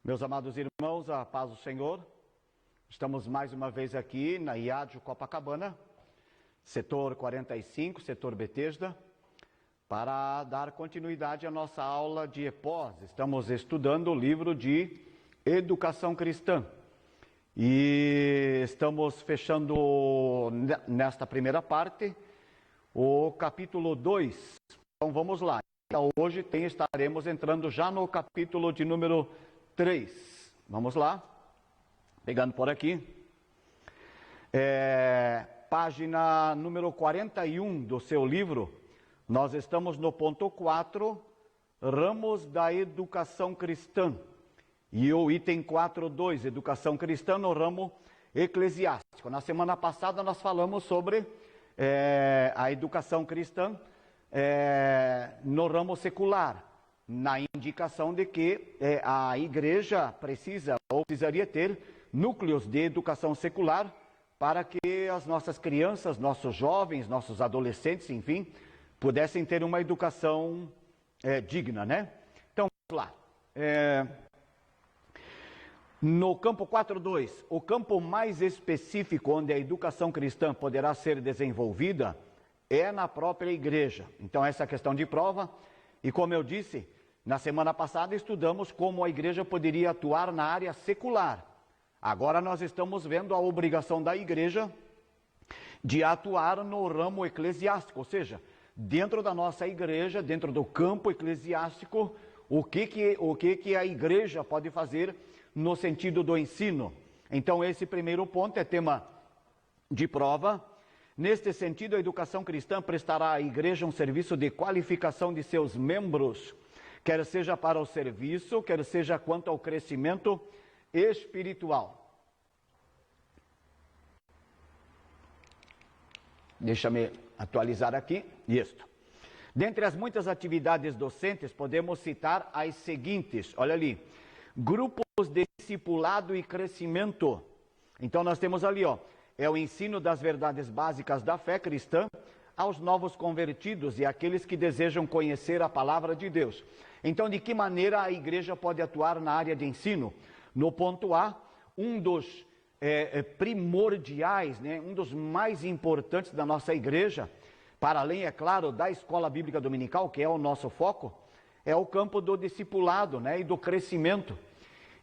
Meus amados irmãos, a paz do Senhor, estamos mais uma vez aqui na IAD Copacabana, setor 45, setor Betesda, para dar continuidade à nossa aula de EPOS. Estamos estudando o livro de Educação Cristã e estamos fechando nesta primeira parte o capítulo 2. Então vamos lá. Então, hoje estaremos entrando já no capítulo de número 3. Vamos lá, pegando por aqui, página número 41 do seu livro, nós estamos no ponto 4, ramos da educação cristã, e o item 4.2, educação cristã no ramo eclesiástico. Na semana passada nós falamos sobre a educação cristã no ramo secular, na indicação de que a igreja precisaria ter núcleos de educação secular para que as nossas crianças, nossos jovens, nossos adolescentes, enfim, pudessem ter uma educação digna, né? Então, vamos lá. No campo 4.2, o campo mais específico onde a educação cristã poderá ser desenvolvida é na própria igreja. Então, essa é a questão de prova. E como eu disse, na semana passada estudamos como a igreja poderia atuar na área secular. Agora nós estamos vendo a obrigação da igreja de atuar no ramo eclesiástico, ou seja, dentro da nossa igreja, dentro do campo eclesiástico, o que a igreja pode fazer no sentido do ensino. Então esse primeiro ponto é tema de prova. Neste sentido, a educação cristã prestará à igreja um serviço de qualificação de seus membros, quer seja para o serviço, quer seja quanto ao crescimento espiritual. Deixa-me atualizar aqui. Isto. Dentre as muitas atividades docentes, podemos citar as seguintes. Olha ali. Grupos de discipulado e crescimento. Então nós temos ali, é o ensino das verdades básicas da fé cristã aos novos convertidos e àqueles que desejam conhecer a palavra de Deus. Então, de que maneira a igreja pode atuar na área de ensino? No ponto A, um dos primordiais, né, um dos mais importantes da nossa igreja, para além, é claro, da escola bíblica dominical, que é o nosso foco, é o campo do discipulado, né, e do crescimento.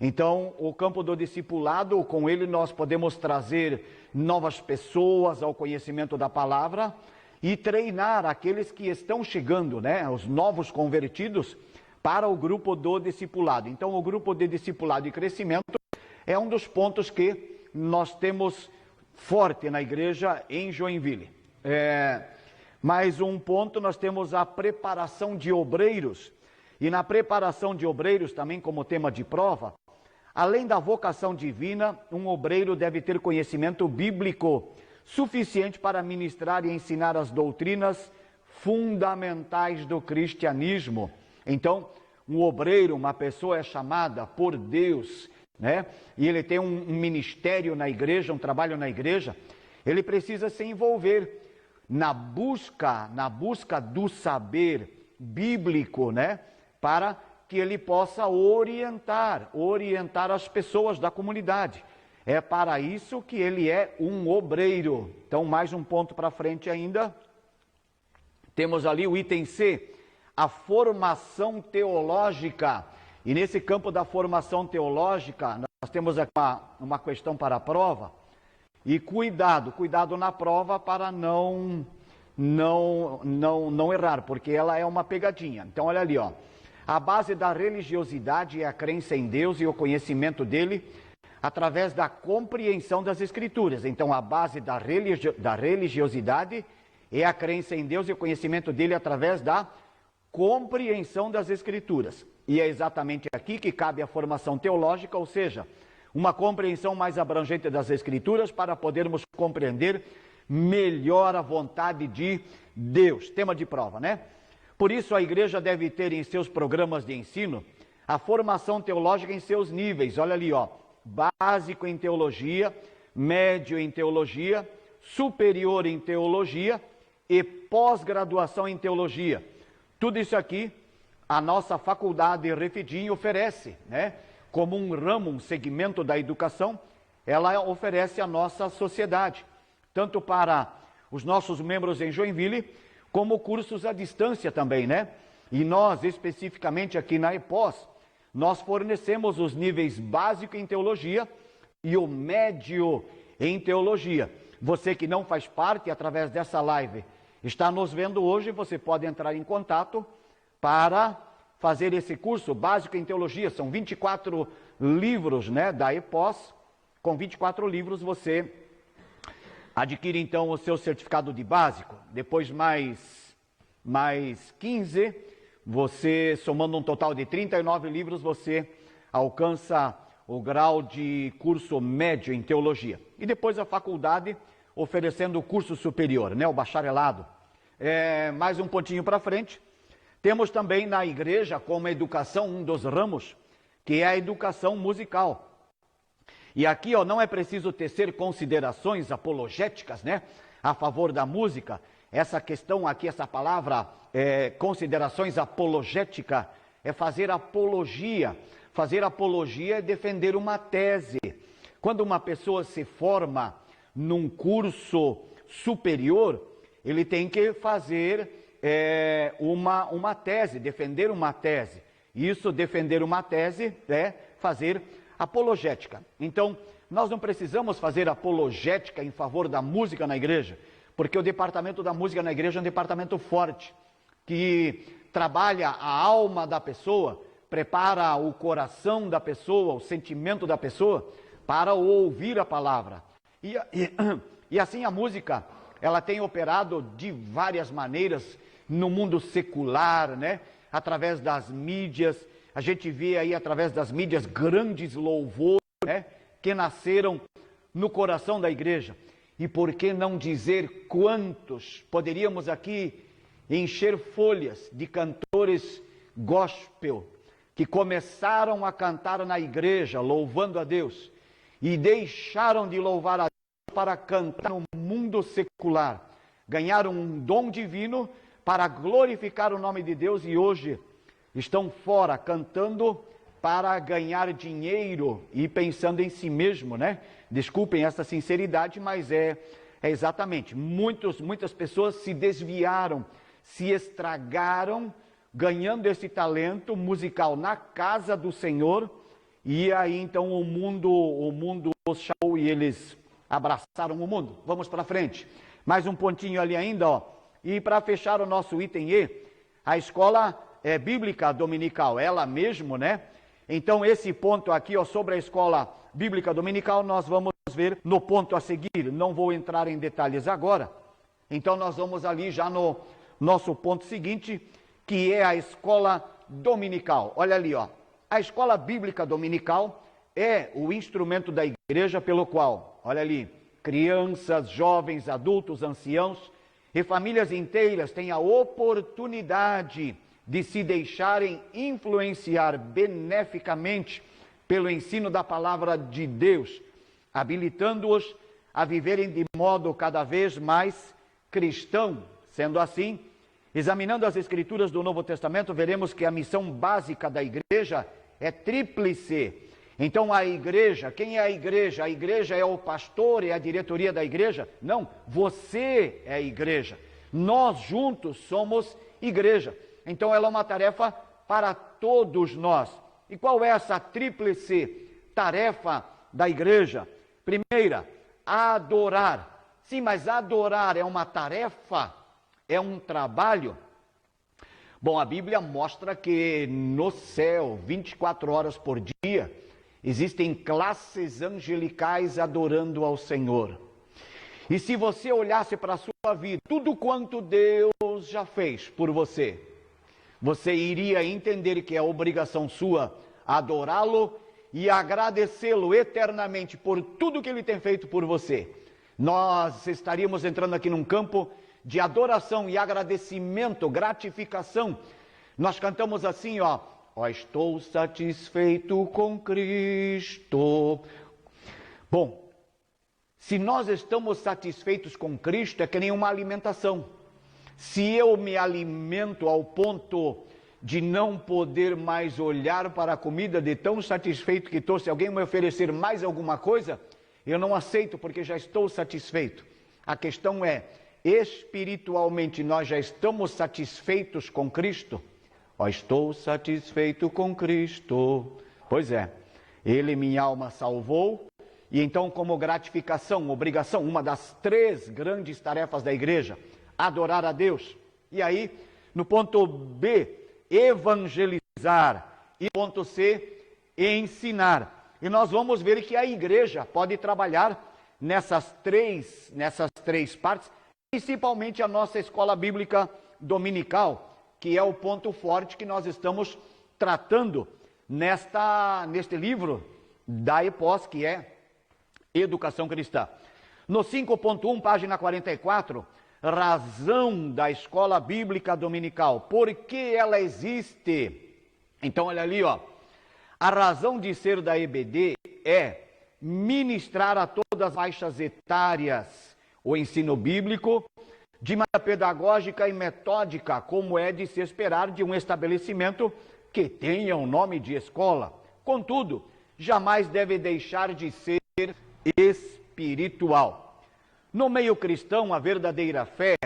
Então, o campo do discipulado, com ele nós podemos trazer novas pessoas ao conhecimento da palavra e treinar aqueles que estão chegando, né, os novos convertidos, para o grupo do discipulado. Então, o grupo de discipulado e crescimento é um dos pontos que nós temos forte na igreja em Joinville. Mais um ponto, nós temos a preparação de obreiros. E na preparação de obreiros, também como tema de prova, além da vocação divina, um obreiro deve ter conhecimento bíblico suficiente para ministrar e ensinar as doutrinas fundamentais do cristianismo. Então, um obreiro, uma pessoa é chamada por Deus, né? E ele tem um ministério na igreja, um trabalho na igreja, ele precisa se envolver na busca do saber bíblico, né? Para que ele possa orientar as pessoas da comunidade. É para isso que ele é um obreiro. Então, mais um ponto para frente ainda. Temos ali o item C, a formação teológica. E nesse campo da formação teológica, nós temos aqui uma questão para a prova. E cuidado na prova para não errar, porque ela é uma pegadinha. Então, olha ali, a base da religiosidade é a crença em Deus e o conhecimento dele através da compreensão das Escrituras. Então, a base da religiosidade é a crença em Deus e o conhecimento dele através da compreensão das Escrituras. E é exatamente aqui que cabe a formação teológica, ou seja, uma compreensão mais abrangente das Escrituras para podermos compreender melhor a vontade de Deus. Tema de prova, né? Por isso, a igreja deve ter em seus programas de ensino a formação teológica em seus níveis. Olha ali, básico em teologia, médio em teologia, superior em teologia e pós-graduação em teologia. Tudo isso aqui a nossa faculdade Refidim oferece, né? como um ramo, um segmento da educação, ela oferece à nossa sociedade, tanto para os nossos membros em Joinville, como cursos à distância também, né? E nós, especificamente aqui na EPOS, nós fornecemos os níveis básico em teologia e o médio em teologia. Você que não faz parte, através dessa live, está nos vendo hoje, você pode entrar em contato para fazer esse curso básico em teologia. São 24 livros, né, da EPOS. Com 24 livros você adquire então o seu certificado de básico. Depois mais 15, você somando um total de 39 livros, você alcança o grau de curso médio em teologia. E depois a faculdade oferecendo o curso superior, né, o bacharelado. Mais um pontinho para frente, temos também na igreja como educação um dos ramos, que é a educação musical. E aqui não é preciso tecer considerações apologéticas, né, a favor da música. Essa questão aqui, essa palavra, considerações apologética, é fazer apologia. Fazer apologia é defender uma tese. Quando uma pessoa se forma num curso superior, ele tem que fazer uma tese, defender uma tese. Isso, defender uma tese, é fazer apologética. Então, nós não precisamos fazer apologética em favor da música na igreja, porque o departamento da música na igreja é um departamento forte, que trabalha a alma da pessoa, prepara o coração da pessoa, o sentimento da pessoa, para ouvir a palavra. E assim a música, ela tem operado de várias maneiras no mundo secular, né? Através das mídias. A gente vê aí através das mídias grandes louvores, né, que nasceram no coração da igreja. E por que não dizer quantos? Poderíamos aqui encher folhas de cantores gospel que começaram a cantar na igreja, louvando a Deus, e deixaram de louvar a Deus para cantar no mundo secular. Ganharam um dom divino para glorificar o nome de Deus e hoje estão fora cantando para ganhar dinheiro e pensando em si mesmo, né? Desculpem essa sinceridade, mas é exatamente. Muitas pessoas se desviaram, se estragaram, ganhando esse talento musical na casa do Senhor, e aí então o mundo os chamou e eles abraçaram o mundo. Vamos para frente. Mais um pontinho ali ainda, ó. E para fechar o nosso item E, a escola bíblica dominical, ela mesmo, né? Então esse ponto aqui, ó, sobre a escola bíblica dominical, nós vamos ver no ponto a seguir. Não vou entrar em detalhes agora. Então nós vamos ali já no nosso ponto seguinte, que é a escola dominical. Olha ali, ó. A escola bíblica dominical é o instrumento da igreja pelo qual, olha ali, crianças, jovens, adultos, anciãos e famílias inteiras têm a oportunidade de se deixarem influenciar beneficamente pelo ensino da palavra de Deus, habilitando-os a viverem de modo cada vez mais cristão. Sendo assim, examinando as escrituras do Novo Testamento, veremos que a missão básica da igreja é tríplice. Então a igreja, quem é a igreja? A igreja é o pastor, é a diretoria da igreja? Não, você é a igreja. Nós juntos somos igreja. Então ela é uma tarefa para todos nós. E qual é essa tríplice tarefa da igreja? Primeira, adorar. Sim, mas adorar é uma tarefa? É um trabalho? Bom, a Bíblia mostra que no céu, 24 horas por dia, existem classes angelicais adorando ao Senhor. E se você olhasse para a sua vida, tudo quanto Deus já fez por você, você iria entender que é obrigação sua adorá-lo e agradecê-lo eternamente por tudo que ele tem feito por você. Nós estaríamos entrando aqui num campo de adoração e agradecimento, gratificação. Nós cantamos assim, ó, estou satisfeito com Cristo. Bom, se nós estamos satisfeitos com Cristo, é que nem uma alimentação. Se eu me alimento ao ponto de não poder mais olhar para a comida, de tão satisfeito que estou. Se alguém me oferecer mais alguma coisa, eu não aceito, porque já estou satisfeito. A questão é, espiritualmente nós já estamos satisfeitos com Cristo? Ó, estou satisfeito com Cristo. Pois é, Ele minha alma salvou, e então como gratificação, obrigação, uma das 3 grandes tarefas da igreja, adorar a Deus. E aí, no ponto B, evangelizar, e ponto C, ensinar. E nós vamos ver que a igreja pode trabalhar nessas três partes, principalmente a nossa escola bíblica dominical, que é o ponto forte que nós estamos tratando neste livro da EPOS, que é Educação Cristã. No 5.1, página 44, razão da escola bíblica dominical. Por que ela existe? Então, olha ali, ó. A razão de ser da EBD é ministrar a todas as faixas etárias o ensino bíblico de maneira pedagógica e metódica, como é de se esperar de um estabelecimento que tenha o nome de escola. Contudo, jamais deve deixar de ser espiritual. No meio cristão, a verdadeira fé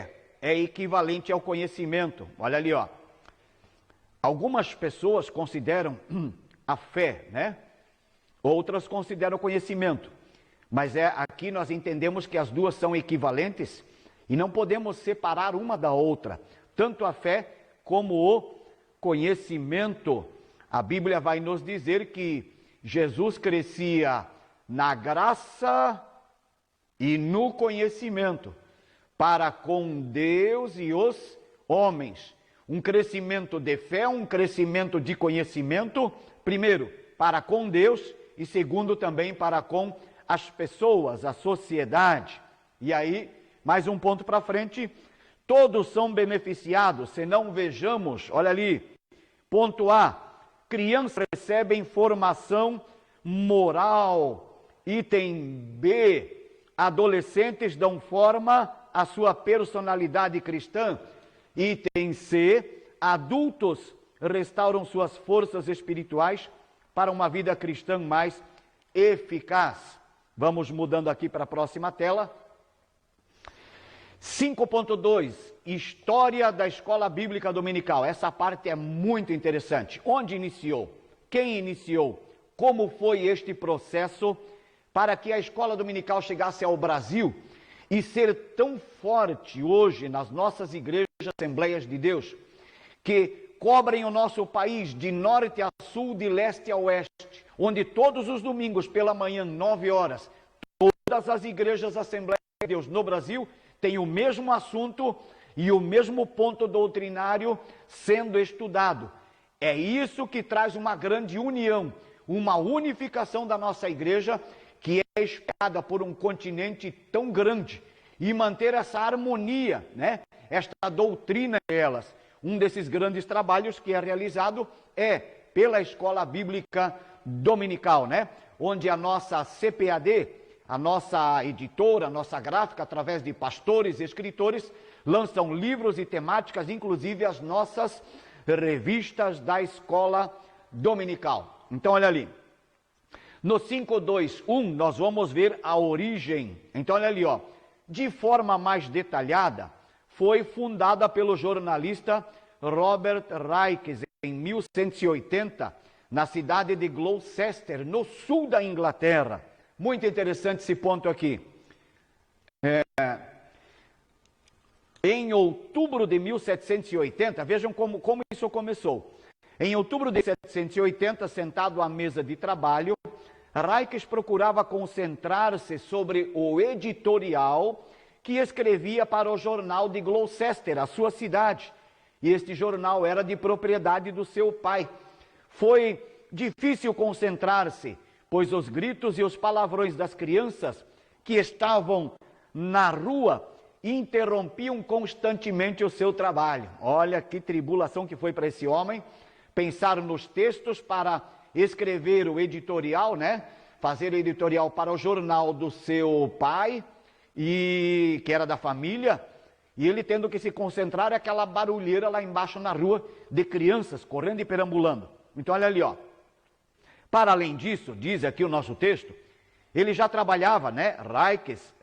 é equivalente ao conhecimento. Olha ali, ó. Algumas pessoas consideram a fé, né? Outras consideram o conhecimento. Mas aqui nós entendemos que as duas são equivalentes e não podemos separar uma da outra. Tanto a fé como o conhecimento. A Bíblia vai nos dizer que Jesus crescia na graça e no conhecimento para com Deus e os homens. Um crescimento de fé, um crescimento de conhecimento, primeiro, para com Deus e segundo também para com as pessoas, a sociedade. E aí, mais um ponto para frente, todos são beneficiados, se não vejamos, olha ali, ponto A, crianças recebem formação moral. Item B, adolescentes dão forma à sua personalidade cristã. Item C, adultos restauram suas forças espirituais para uma vida cristã mais eficaz. Vamos mudando aqui para a próxima tela. 5.2, História da Escola Bíblica Dominical. Essa parte é muito interessante. Onde iniciou? Quem iniciou? Como foi este processo para que a escola dominical chegasse ao Brasil e ser tão forte hoje nas nossas igrejas, Assembleias de Deus, que cobrem o nosso país de norte a sul, de leste a oeste, onde todos os domingos pela manhã, 9 horas, todas as igrejas Assembleias de Deus no Brasil têm o mesmo assunto e o mesmo ponto doutrinário sendo estudado. É isso que traz uma grande união, uma unificação da nossa igreja, que é esperada por um continente tão grande, e manter essa harmonia, né? Esta doutrina delas. Um desses grandes trabalhos que é realizado é pela Escola Bíblica Dominical, né? Onde a nossa CPAD, a nossa editora, a nossa gráfica, através de pastores e escritores, lançam livros e temáticas, inclusive as nossas revistas da Escola Dominical. Então, olha ali. No 5.2.1, nós vamos ver a origem. Então, olha ali, ó. De forma mais detalhada, foi fundada pelo jornalista Robert Raikes em 1180, na cidade de Gloucester, no sul da Inglaterra. Muito interessante esse ponto aqui. Em outubro de 1780, vejam como isso começou. Em outubro de 1780, sentado à mesa de trabalho, Raikes procurava concentrar-se sobre o editorial que escrevia para o jornal de Gloucester, a sua cidade. E este jornal era de propriedade do seu pai. Foi difícil concentrar-se, pois os gritos e os palavrões das crianças que estavam na rua interrompiam constantemente o seu trabalho. Olha que tribulação que foi para esse homem, pensar nos textos para escrever o editorial, né? Fazer o editorial para o jornal do seu pai, e que era da família, e ele tendo que se concentrar aquela barulheira lá embaixo na rua de crianças correndo e perambulando. Então olha ali, ó. Para além disso, diz aqui o nosso texto, ele já trabalhava, né?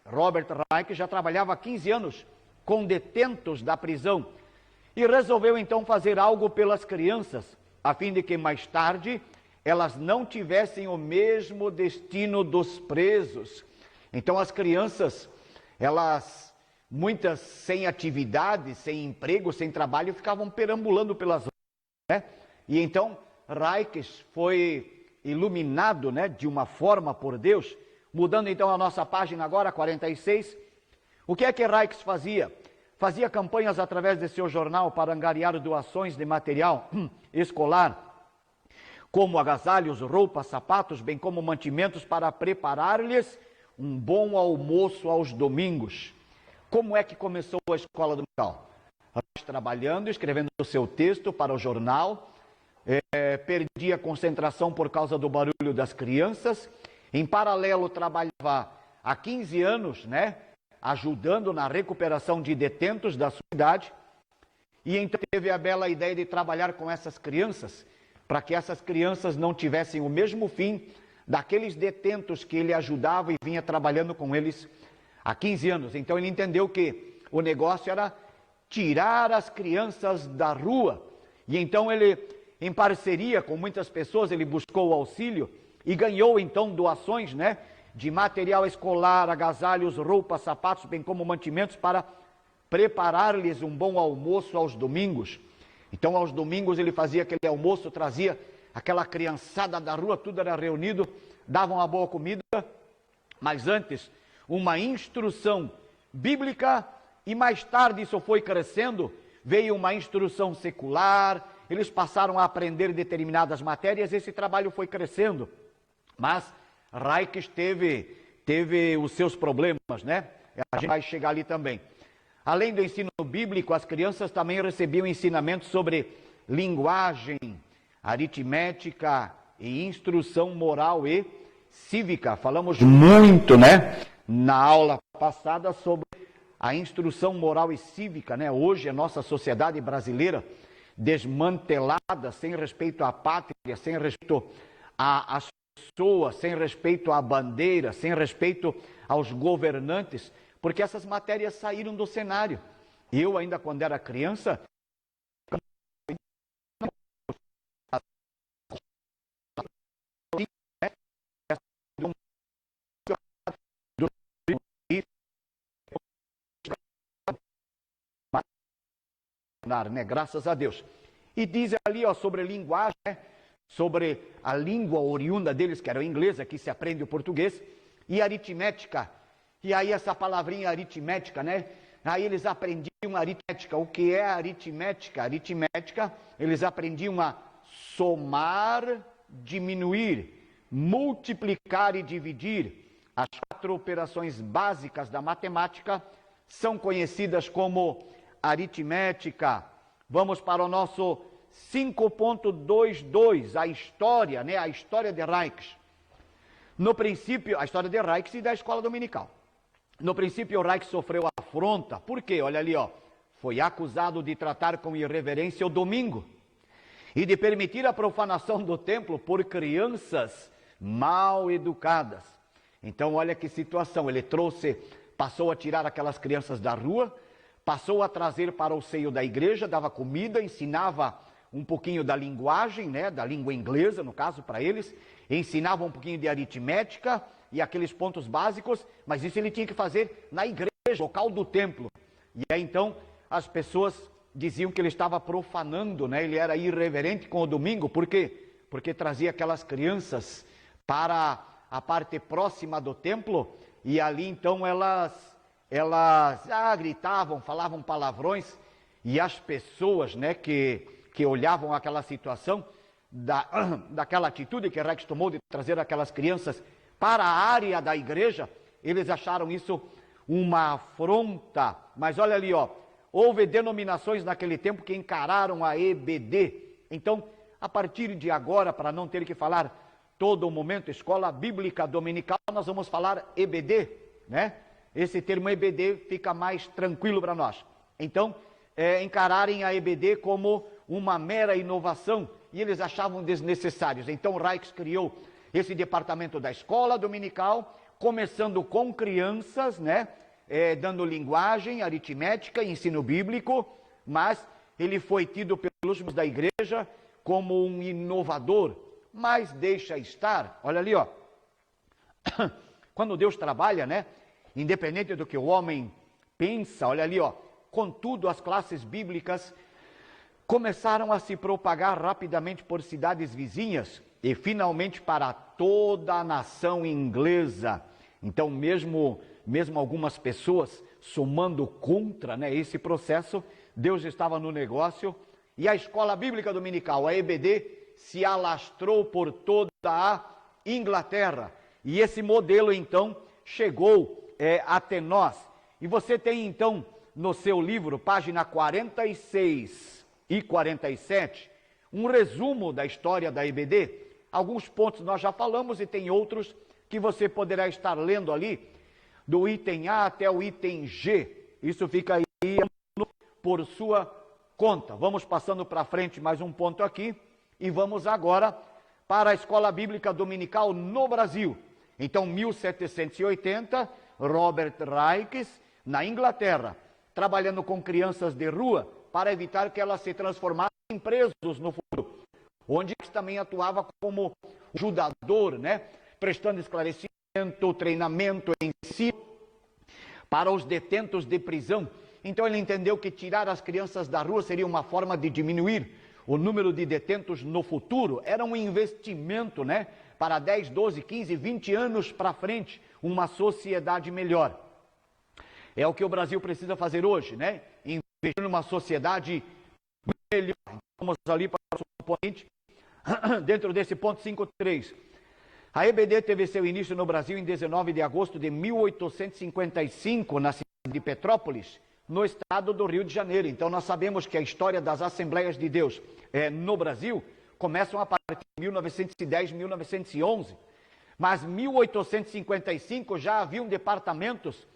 Robert Raikes já trabalhava há 15 anos com detentos da prisão e resolveu então fazer algo pelas crianças, a fim de que mais tarde elas não tivessem o mesmo destino dos presos. Então as crianças, elas, muitas sem atividade, sem emprego, sem trabalho, ficavam perambulando pelas ruas, né? E então Raikes foi iluminado, né, de uma forma por Deus. Mudando então a nossa página agora, 46. O que é que Raikes fazia? Fazia campanhas através de seu jornal para angariar doações de material escolar, como agasalhos, roupas, sapatos, bem como mantimentos para preparar-lhes um bom almoço aos domingos. Como é que começou a escola dominical? Trabalhando, escrevendo o seu texto para o jornal, perdia a concentração por causa do barulho das crianças. Em paralelo, trabalhava há 15 anos, né, ajudando na recuperação de detentos da sua cidade. E então teve a bela ideia de trabalhar com essas crianças, para que essas crianças não tivessem o mesmo fim daqueles detentos que ele ajudava e vinha trabalhando com eles há 15 anos. Então ele entendeu que o negócio era tirar as crianças da rua. E então ele, em parceria com muitas pessoas, ele buscou o auxílio e ganhou então doações, né, de material escolar, agasalhos, roupas, sapatos, bem como mantimentos para preparar-lhes um bom almoço aos domingos. Então aos domingos ele fazia aquele almoço, trazia aquela criançada da rua, tudo era reunido, davam uma boa comida, mas antes uma instrução bíblica, e mais tarde isso foi crescendo, veio uma instrução secular, eles passaram a aprender determinadas matérias, esse trabalho foi crescendo. Mas Raikes teve os seus problemas, né? A gente vai chegar ali também. Além do ensino bíblico, as crianças também recebiam ensinamentos sobre linguagem, aritmética e instrução moral e cívica. Falamos muito, né, na aula passada sobre a instrução moral e cívica, né? Hoje a nossa sociedade brasileira desmantelada, sem respeito à pátria, sem respeito às pessoas, sem respeito à bandeira, sem respeito aos governantes, porque essas matérias saíram do cenário. Eu ainda quando era criança, né? Graças a Deus. E diz ali, ó, sobre linguagem, né? Sobre a língua oriunda deles, que era o inglês, aqui se aprende o português, e aritmética. E aí essa palavrinha aritmética, né? Aí eles aprendiam aritmética. O que é aritmética? Aritmética, eles aprendiam a somar, diminuir, multiplicar e dividir. As 4 operações básicas da matemática são conhecidas como aritmética. Vamos para o nosso 5.22, a história, né? A história de Raikes. No princípio, a história de Raikes e da escola dominical. No princípio, o Raikes sofreu afronta. Por quê? Olha ali, ó. Foi acusado de tratar com irreverência o domingo e de permitir a profanação do templo por crianças mal educadas. Então, olha que situação. Ele passou a tirar aquelas crianças da rua, passou a trazer para o seio da igreja, dava comida, ensinava um pouquinho da linguagem, né, da língua inglesa, no caso, para eles, ensinava um pouquinho de aritmética e aqueles pontos básicos, mas isso ele tinha que fazer na igreja, local do templo. E aí então as pessoas diziam que ele estava profanando, né, ele era irreverente com o domingo. Por quê? Porque trazia aquelas crianças para a parte próxima do templo e ali então elas gritavam, falavam palavrões, e as pessoas, né, que olhavam aquela situação, daquela atitude que Raikes tomou de trazer aquelas crianças para a área da igreja, eles acharam isso uma afronta. Mas olha ali, ó, houve denominações naquele tempo que encararam a EBD. Então, a partir de agora, para não ter que falar todo o momento Escola Bíblica Dominical, nós vamos falar EBD, né? Esse termo EBD fica mais tranquilo para nós. então, encararem a EBD como uma mera inovação, e eles achavam desnecessários. Então, Reich criou esse departamento da escola dominical, começando com crianças, né, dando linguagem, aritmética, ensino bíblico, mas ele foi tido pelos membros da igreja como um inovador, mas deixa estar. Olha ali, ó. Quando Deus trabalha, né, independente do que o homem pensa, olha ali, ó. Contudo, as classes bíblicas começaram a se propagar rapidamente por cidades vizinhas e finalmente para toda a nação inglesa. Então, mesmo algumas pessoas somando contra, né, esse processo, Deus estava no negócio, e a escola bíblica dominical, a EBD, se alastrou por toda a Inglaterra. E esse modelo, então, chegou até nós. E você tem, então, no seu livro, página 46 e 47, um resumo da história da EBD. Alguns pontos nós já falamos e tem outros que você poderá estar lendo ali, do item A até o item G. Isso fica aí por sua conta. Vamos passando para frente mais um ponto aqui e vamos agora para a escola bíblica dominical no Brasil. Então, 1780, Robert Reich, na Inglaterra, trabalhando com crianças de rua para evitar que elas se transformassem em presos no futuro, onde também atuava como ajudador, né, prestando esclarecimento, treinamento, ensino para os detentos de prisão. Então ele entendeu que tirar as crianças da rua seria uma forma de diminuir o número de detentos no futuro. Era um investimento, né, para 10, 12, 15, 20 anos para frente, uma sociedade melhor. É o que o Brasil precisa fazer hoje, né? Investir numa sociedade melhor. Vamos ali para o ponto seguinte, dentro desse ponto 5.3. A EBD teve seu início no Brasil em 19 de agosto de 1855, na cidade de Petrópolis, no estado do Rio de Janeiro. Então nós sabemos que a história das Assembleias de Deus no Brasil começam a partir de 1910, 1911. Mas 1855 já haviam departamentos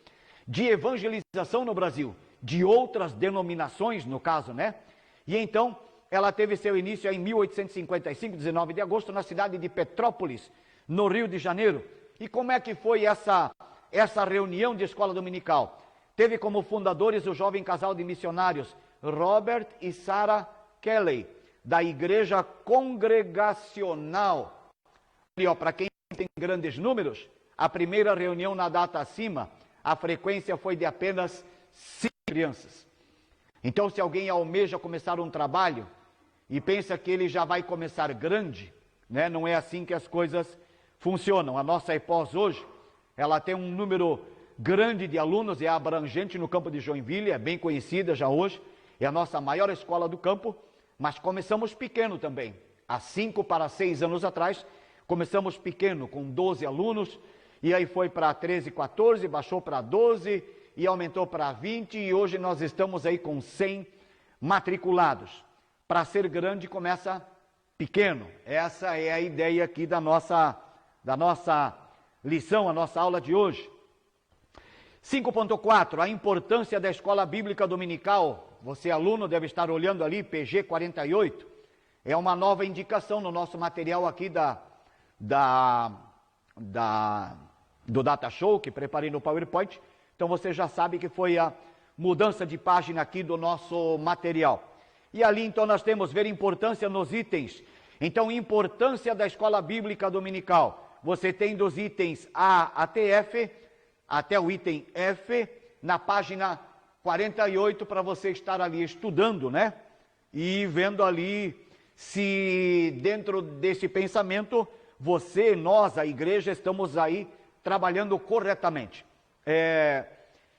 de evangelização no Brasil, de outras denominações no caso, né? E então ela teve seu início em 1855, 19 de agosto, na cidade de Petrópolis, no Rio de Janeiro. E como é que foi essa reunião de escola dominical? Teve como fundadores o jovem casal de missionários Robert e Sarah Kelly, da Igreja Congregacional. E para quem tem grandes números, a primeira reunião na data acima, a frequência foi de apenas 5 crianças. Então, se alguém almeja começar um trabalho e pensa que ele já vai começar grande, né, não é assim que as coisas funcionam. A nossa EPOS hoje, ela tem um número grande de alunos, é abrangente no campo de Joinville, é bem conhecida já hoje, é a nossa maior escola do campo, mas começamos pequeno também. Há 5 para 6 anos atrás, começamos pequeno, com 12 alunos, e aí foi para 13, 14, baixou para 12, e aumentou para 20, e hoje nós estamos aí com 100 matriculados. Para ser grande, começa pequeno. Essa é a ideia aqui da nossa lição, a nossa aula de hoje. 5.4, a importância da escola bíblica dominical. Você, aluno, deve estar olhando ali, PG 48. É uma nova indicação no nosso material aqui do Data Show, que preparei no PowerPoint. Então você já sabe que foi a mudança de página aqui do nosso material. E ali então nós temos ver importância nos itens. Então, importância da escola bíblica dominical. Você tem dos itens A até F, até o item F, na página 48, para você estar ali estudando, né? E vendo ali se dentro desse pensamento, você, nós, a igreja, estamos aí trabalhando corretamente.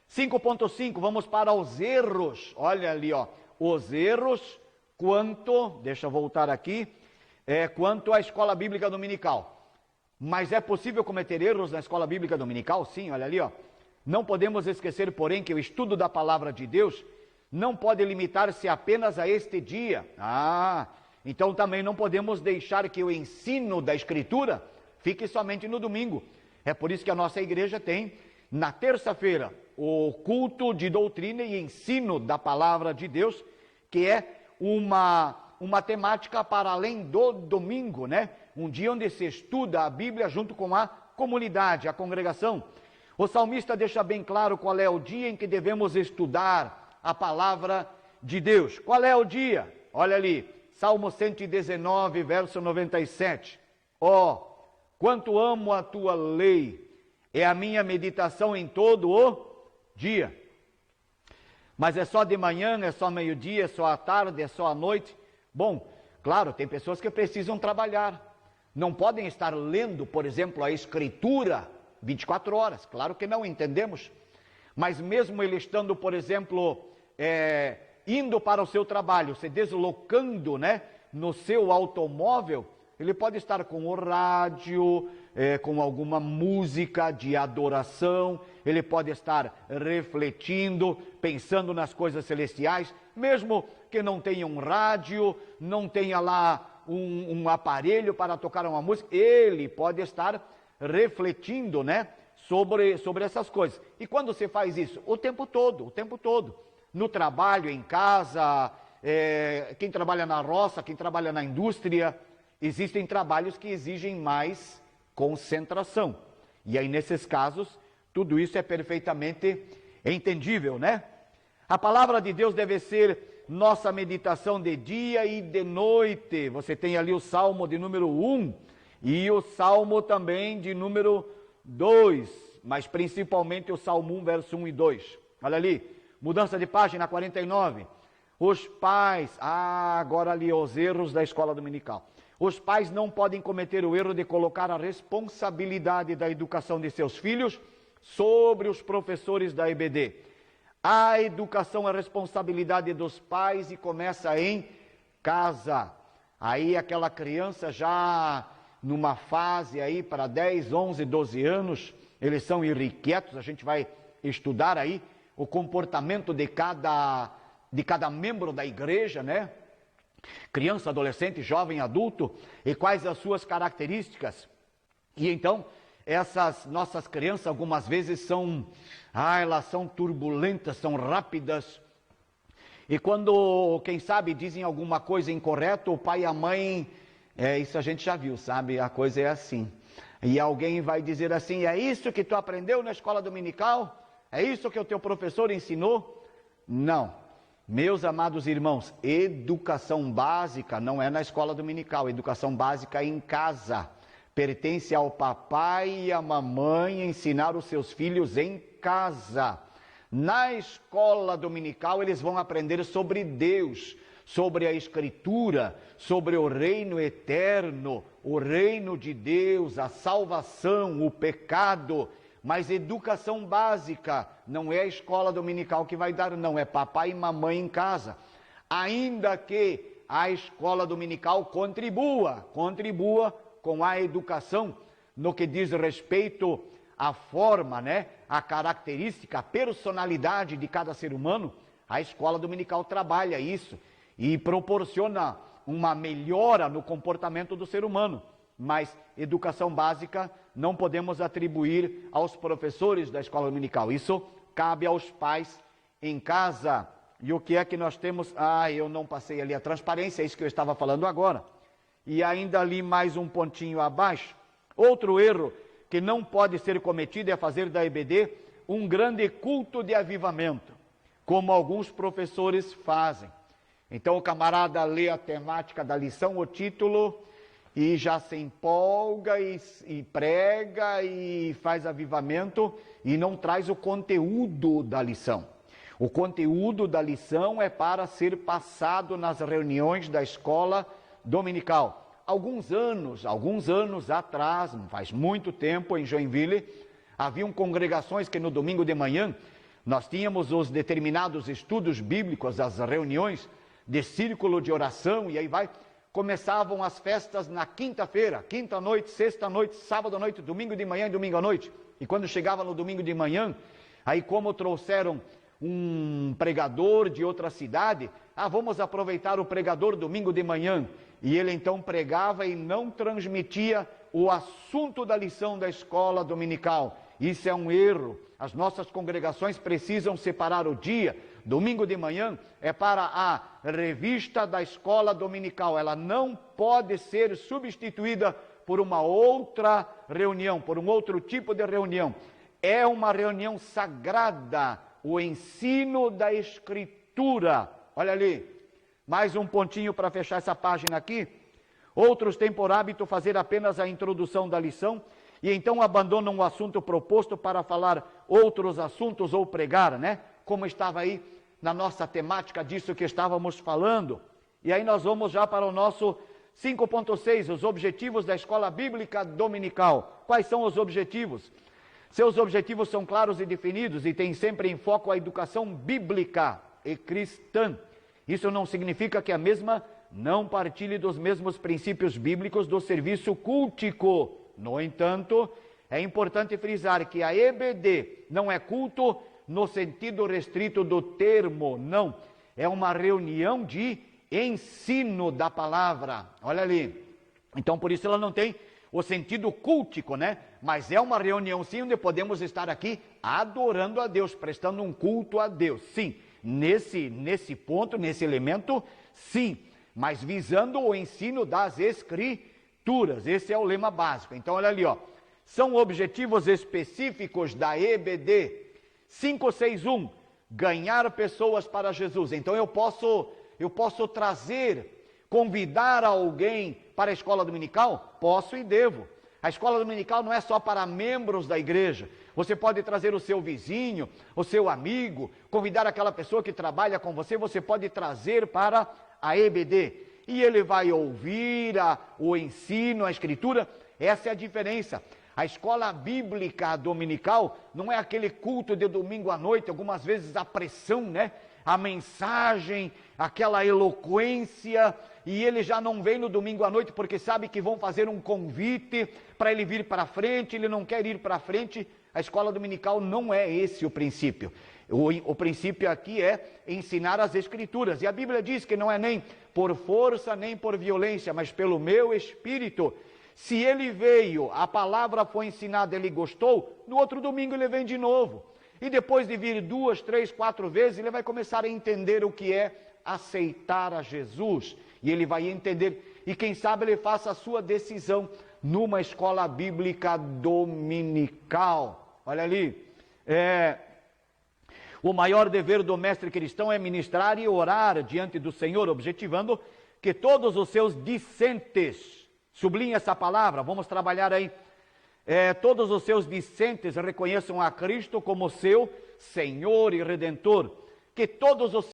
5.5, vamos para os erros. Olha ali, ó, os erros deixa eu voltar aqui, quanto à escola bíblica dominical. Mas é possível cometer erros na escola bíblica dominical? Sim, olha ali, ó. Não podemos esquecer, porém, que o estudo da palavra de Deus não pode limitar-se apenas a este dia. Então também não podemos deixar que o ensino da Escritura fique somente no domingo. É por isso que a nossa igreja tem, na terça-feira, o culto de doutrina e ensino da palavra de Deus, que é uma temática para além do domingo, né? Um dia onde se estuda a Bíblia junto com a comunidade, a congregação. O salmista deixa bem claro qual é o dia em que devemos estudar a palavra de Deus. Qual é o dia? Olha ali, Salmo 119, verso 97. Ó, quanto amo a tua lei, é a minha meditação em todo o dia. Mas é só de manhã, é só meio-dia, é só à tarde, é só à noite? Bom, claro, tem pessoas que precisam trabalhar. Não podem estar lendo, por exemplo, a Escritura 24 horas. Claro que não, entendemos. Mas mesmo ele estando, por exemplo, indo para o seu trabalho, se deslocando, né, no seu automóvel, ele pode estar com o rádio, com alguma música de adoração, ele pode estar refletindo, pensando nas coisas celestiais, mesmo que não tenha um rádio, não tenha lá um aparelho para tocar uma música, ele pode estar refletindo, né, sobre essas coisas. E quando você faz isso? O tempo todo, no trabalho, em casa, quem trabalha na roça, quem trabalha na indústria, existem trabalhos que exigem mais concentração. E aí, nesses casos, tudo isso é perfeitamente entendível, né? A palavra de Deus deve ser nossa meditação de dia e de noite. Você tem ali o Salmo de número 1 e o Salmo também de número 2, mas principalmente o Salmo 1, verso 1 e 2. Olha ali, mudança de página 49. Os pais, agora ali os erros da escola dominical. Os pais não podem cometer o erro de colocar a responsabilidade da educação de seus filhos sobre os professores da EBD. A educação é responsabilidade dos pais e começa em casa. Aí aquela criança já numa fase aí para 10, 11, 12 anos, eles são irrequietos, a gente vai estudar aí o comportamento de cada membro da igreja, né? Criança, adolescente, jovem, adulto, e quais as suas características. E então, essas nossas crianças algumas vezes elas são turbulentas, são rápidas. E quando, quem sabe, dizem alguma coisa incorreta, o pai e a mãe, isso a gente já viu, sabe? A coisa é assim. E alguém vai dizer assim, é isso que tu aprendeu na escola dominical? É isso que o teu professor ensinou? Não. Meus amados irmãos, educação básica não é na escola dominical, educação básica é em casa. Pertence ao papai e à mamãe ensinar os seus filhos em casa. Na escola dominical eles vão aprender sobre Deus, sobre a Escritura, sobre o reino eterno, o reino de Deus, a salvação, o pecado. Mas educação básica não é a escola dominical que vai dar, não, é papai e mamãe em casa. Ainda que a escola dominical contribua com a educação no que diz respeito à forma, né, a característica, a personalidade de cada ser humano, a escola dominical trabalha isso e proporciona uma melhora no comportamento do ser humano. Mas educação básica não podemos atribuir aos professores da escola dominical. Isso cabe aos pais em casa. E o que é que nós temos? Eu não passei ali a transparência, é isso que eu estava falando agora. E ainda ali mais um pontinho abaixo. Outro erro que não pode ser cometido é fazer da EBD um grande culto de avivamento, como alguns professores fazem. Então o camarada lê a temática da lição, o título, e já se empolga e prega e faz avivamento e não traz o conteúdo da lição. O conteúdo da lição é para ser passado nas reuniões da escola dominical. Alguns anos atrás, faz muito tempo, em Joinville, haviam congregações que no domingo de manhã nós tínhamos os determinados estudos bíblicos, as reuniões de círculo de oração, e aí começavam as festas na quinta-feira, quinta noite, sexta noite, sábado à noite, domingo de manhã e domingo à noite. E quando chegava no domingo de manhã, aí como trouxeram um pregador de outra cidade, vamos aproveitar o pregador domingo de manhã. E ele então pregava e não transmitia o assunto da lição da escola dominical. Isso é um erro. As nossas congregações precisam separar o dia. Domingo de manhã é para a revista da escola dominical. Ela não pode ser substituída por uma outra reunião, por um outro tipo de reunião. É uma reunião sagrada, o ensino da Escritura. Olha ali, mais um pontinho para fechar essa página aqui. Outros têm por hábito fazer apenas a introdução da lição e então abandonam o assunto proposto para falar outros assuntos ou pregar, né? Como estava aí na nossa temática disso que estávamos falando. E aí nós vamos já para o nosso 5.6, os objetivos da escola bíblica dominical. Quais são os objetivos? Seus objetivos são claros e definidos e têm sempre em foco a educação bíblica e cristã. Isso não significa que a mesma não partilhe dos mesmos princípios bíblicos do serviço cultico. No entanto, é importante frisar que a EBD não é culto no sentido restrito do termo, não. É uma reunião de ensino da palavra. Olha ali. Então, por isso ela não tem o sentido cultico, né? Mas é uma reunião sim, onde podemos estar aqui adorando a Deus, prestando um culto a Deus. Sim, nesse ponto, nesse elemento, sim. Mas visando o ensino das Escrituras. Esse é o lema básico. Então, olha ali, ó. São objetivos específicos da EBD. 561, ganhar pessoas para Jesus. Então, eu posso trazer, convidar alguém para a escola dominical? Posso e devo. A escola dominical não é só para membros da igreja. Você pode trazer o seu vizinho, o seu amigo, convidar aquela pessoa que trabalha com você, você pode trazer para a EBD. E ele vai ouvir o ensino, a escritura. Essa é a diferença. A escola bíblica dominical não é aquele culto de domingo à noite, algumas vezes a pressão, né? A mensagem, aquela eloquência, e ele já não vem no domingo à noite porque sabe que vão fazer um convite para ele vir para frente, ele não quer ir para frente. A escola dominical não é esse o princípio. O princípio aqui é ensinar as Escrituras, e a Bíblia diz que não é nem por força, nem por violência, mas pelo meu Espírito. Se ele veio, a palavra foi ensinada, ele gostou, no outro domingo ele vem de novo. E depois de vir 2, 3, 4 vezes, ele vai começar a entender o que é aceitar a Jesus. E ele vai entender, e quem sabe ele faça a sua decisão numa escola bíblica dominical. Olha ali, o maior dever do mestre cristão é ministrar e orar diante do Senhor, objetivando que todos os seus discentes, sublinha essa palavra, vamos trabalhar aí, todos os seus discentes reconheçam a Cristo como seu Senhor e Redentor, que todos os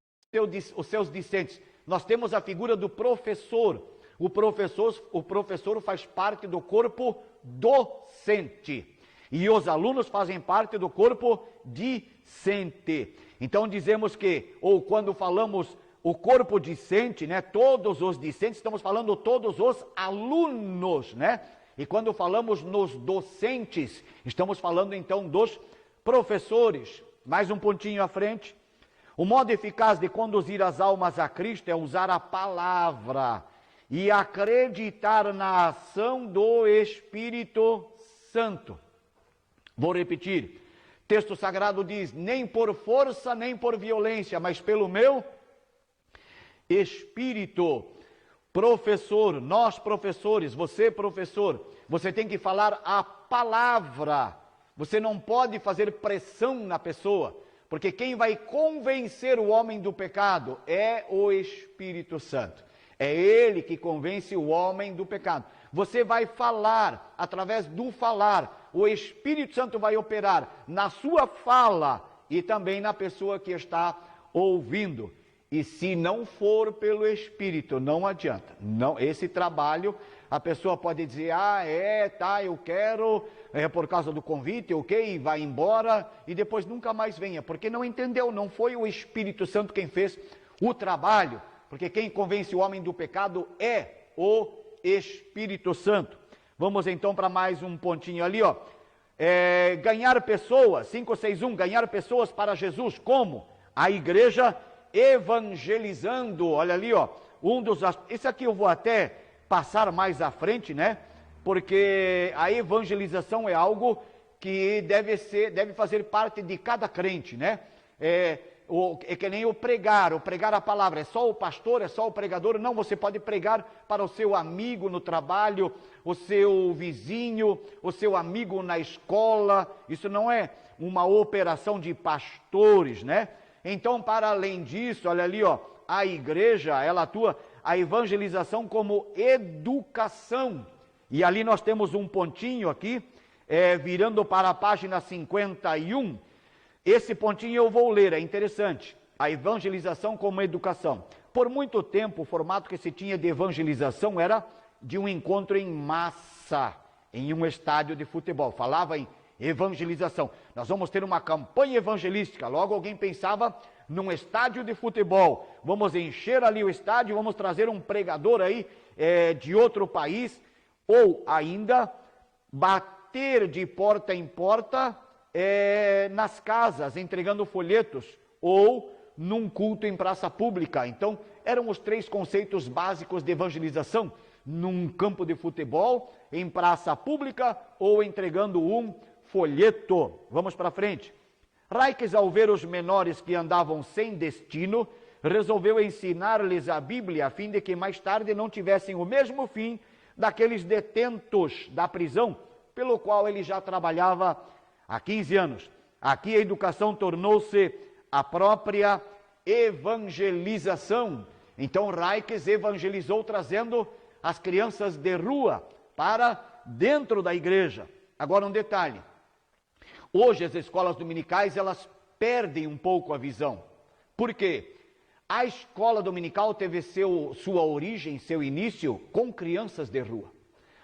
seus discentes, nós temos a figura do professor, o professor faz parte do corpo docente, e os alunos fazem parte do corpo discente. Então dizemos que, ou quando falamos o corpo discente, né, todos os discentes, estamos falando todos os alunos, né? E quando falamos nos docentes, estamos falando então dos professores. Mais um pontinho à frente. O modo eficaz de conduzir as almas a Cristo é usar a palavra e acreditar na ação do Espírito Santo. Vou repetir. Texto sagrado diz: nem por força, nem por violência, mas pelo meu Espírito. Professor, nós professores, você professor, você tem que falar a palavra. Você não pode fazer pressão na pessoa, porque quem vai convencer o homem do pecado é o Espírito Santo. É ele que convence o homem do pecado. Você vai falar, através do falar, o Espírito Santo vai operar na sua fala e também na pessoa que está ouvindo. E se não for pelo Espírito, não adianta. Não, esse trabalho, a pessoa pode dizer, eu quero, por causa do convite, ok, e vai embora, e depois nunca mais venha, porque não entendeu, não foi o Espírito Santo quem fez o trabalho, porque quem convence o homem do pecado é o Espírito Santo. Vamos então para mais um pontinho ali, ó. Ganhar pessoas, 561, ganhar pessoas para Jesus, como? A igreja evangelizando, olha ali, ó, isso aqui eu vou até passar mais à frente, né, porque a evangelização é algo que deve fazer parte de cada crente, né? É que nem o pregar a palavra, é só o pastor, é só o pregador? Não, você pode pregar para o seu amigo no trabalho, o seu vizinho, o seu amigo na escola. Isso não é uma operação de pastores, né? Então, para além disso, olha ali, ó, a igreja, ela atua a evangelização como educação. E ali nós temos um pontinho aqui, virando para a página 51, esse pontinho eu vou ler, é interessante. A evangelização como educação. Por muito tempo, o formato que se tinha de evangelização era de um encontro em massa, em um estádio de futebol. Falava em evangelização. Nós vamos ter uma campanha evangelística. Logo alguém pensava num estádio de futebol. Vamos encher ali o estádio, vamos trazer um pregador aí de outro país. Ou ainda, bater de porta em porta nas casas, entregando folhetos, ou num culto em praça pública. Então, eram os 3 conceitos básicos de evangelização: num campo de futebol, em praça pública, ou entregando um folheto. Vamos para frente. Raikes, ao ver os menores que andavam sem destino, resolveu ensinar-lhes a Bíblia, a fim de que mais tarde não tivessem o mesmo fim daqueles detentos da prisão, pelo qual ele já trabalhava há 15 anos. Aqui a educação tornou-se a própria evangelização. Então Raikes evangelizou trazendo as crianças de rua para dentro da igreja. Agora um detalhe. Hoje as escolas dominicais, elas perdem um pouco a visão. Por quê? A escola dominical teve sua origem, seu início com crianças de rua.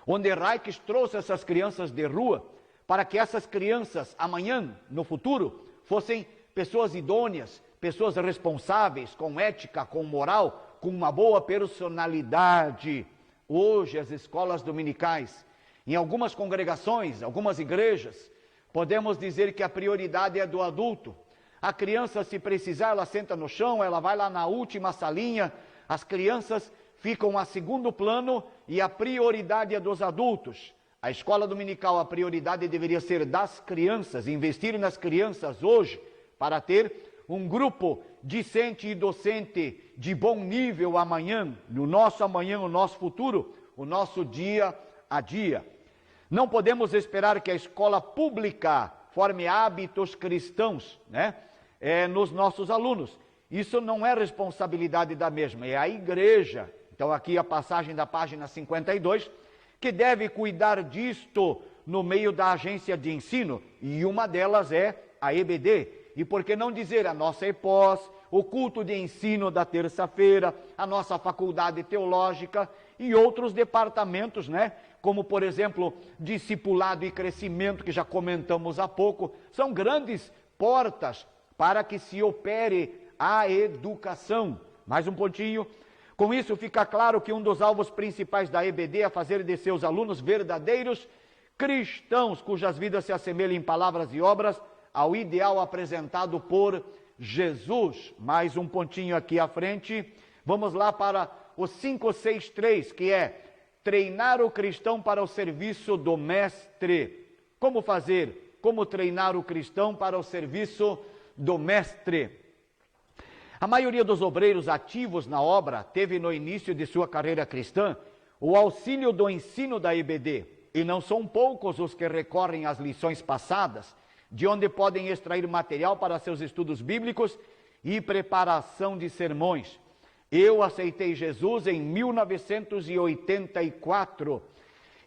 Onde Raikes trouxe essas crianças de rua para que essas crianças, amanhã, no futuro, fossem pessoas idôneas, pessoas responsáveis, com ética, com moral, com uma boa personalidade. Hoje, as escolas dominicais, em algumas congregações, algumas igrejas, podemos dizer que a prioridade é do adulto. A criança, se precisar, ela senta no chão, ela vai lá na última salinha. As crianças ficam a segundo plano e a prioridade é dos adultos. A escola dominical, a prioridade deveria ser das crianças, investir nas crianças hoje para ter um grupo discente e docente de bom nível amanhã, no nosso futuro, o nosso dia a dia. Não podemos esperar que a escola pública forme hábitos cristãos, né? Nos nossos alunos. Isso não é responsabilidade da mesma, é a igreja. Então aqui a passagem da página 52, que deve cuidar disto no meio da agência de ensino, e uma delas é a EBD. E por que não dizer a nossa EPOS, o culto de ensino da terça-feira, a nossa faculdade teológica e outros departamentos, né? Como, por exemplo, discipulado e crescimento, que já comentamos há pouco, são grandes portas para que se opere a educação. Mais um pontinho. Com isso fica claro que um dos alvos principais da EBD é fazer de seus alunos verdadeiros cristãos, cujas vidas se assemelhem em palavras e obras ao ideal apresentado por Jesus. Mais um pontinho aqui à frente. Vamos lá para o 563, que é treinar o cristão para o serviço do mestre. Como fazer? Como treinar o cristão para o serviço do mestre? A maioria dos obreiros ativos na obra teve no início de sua carreira cristã o auxílio do ensino da EBD, e não são poucos os que recorrem às lições passadas, de onde podem extrair material para seus estudos bíblicos e preparação de sermões. Eu aceitei Jesus em 1984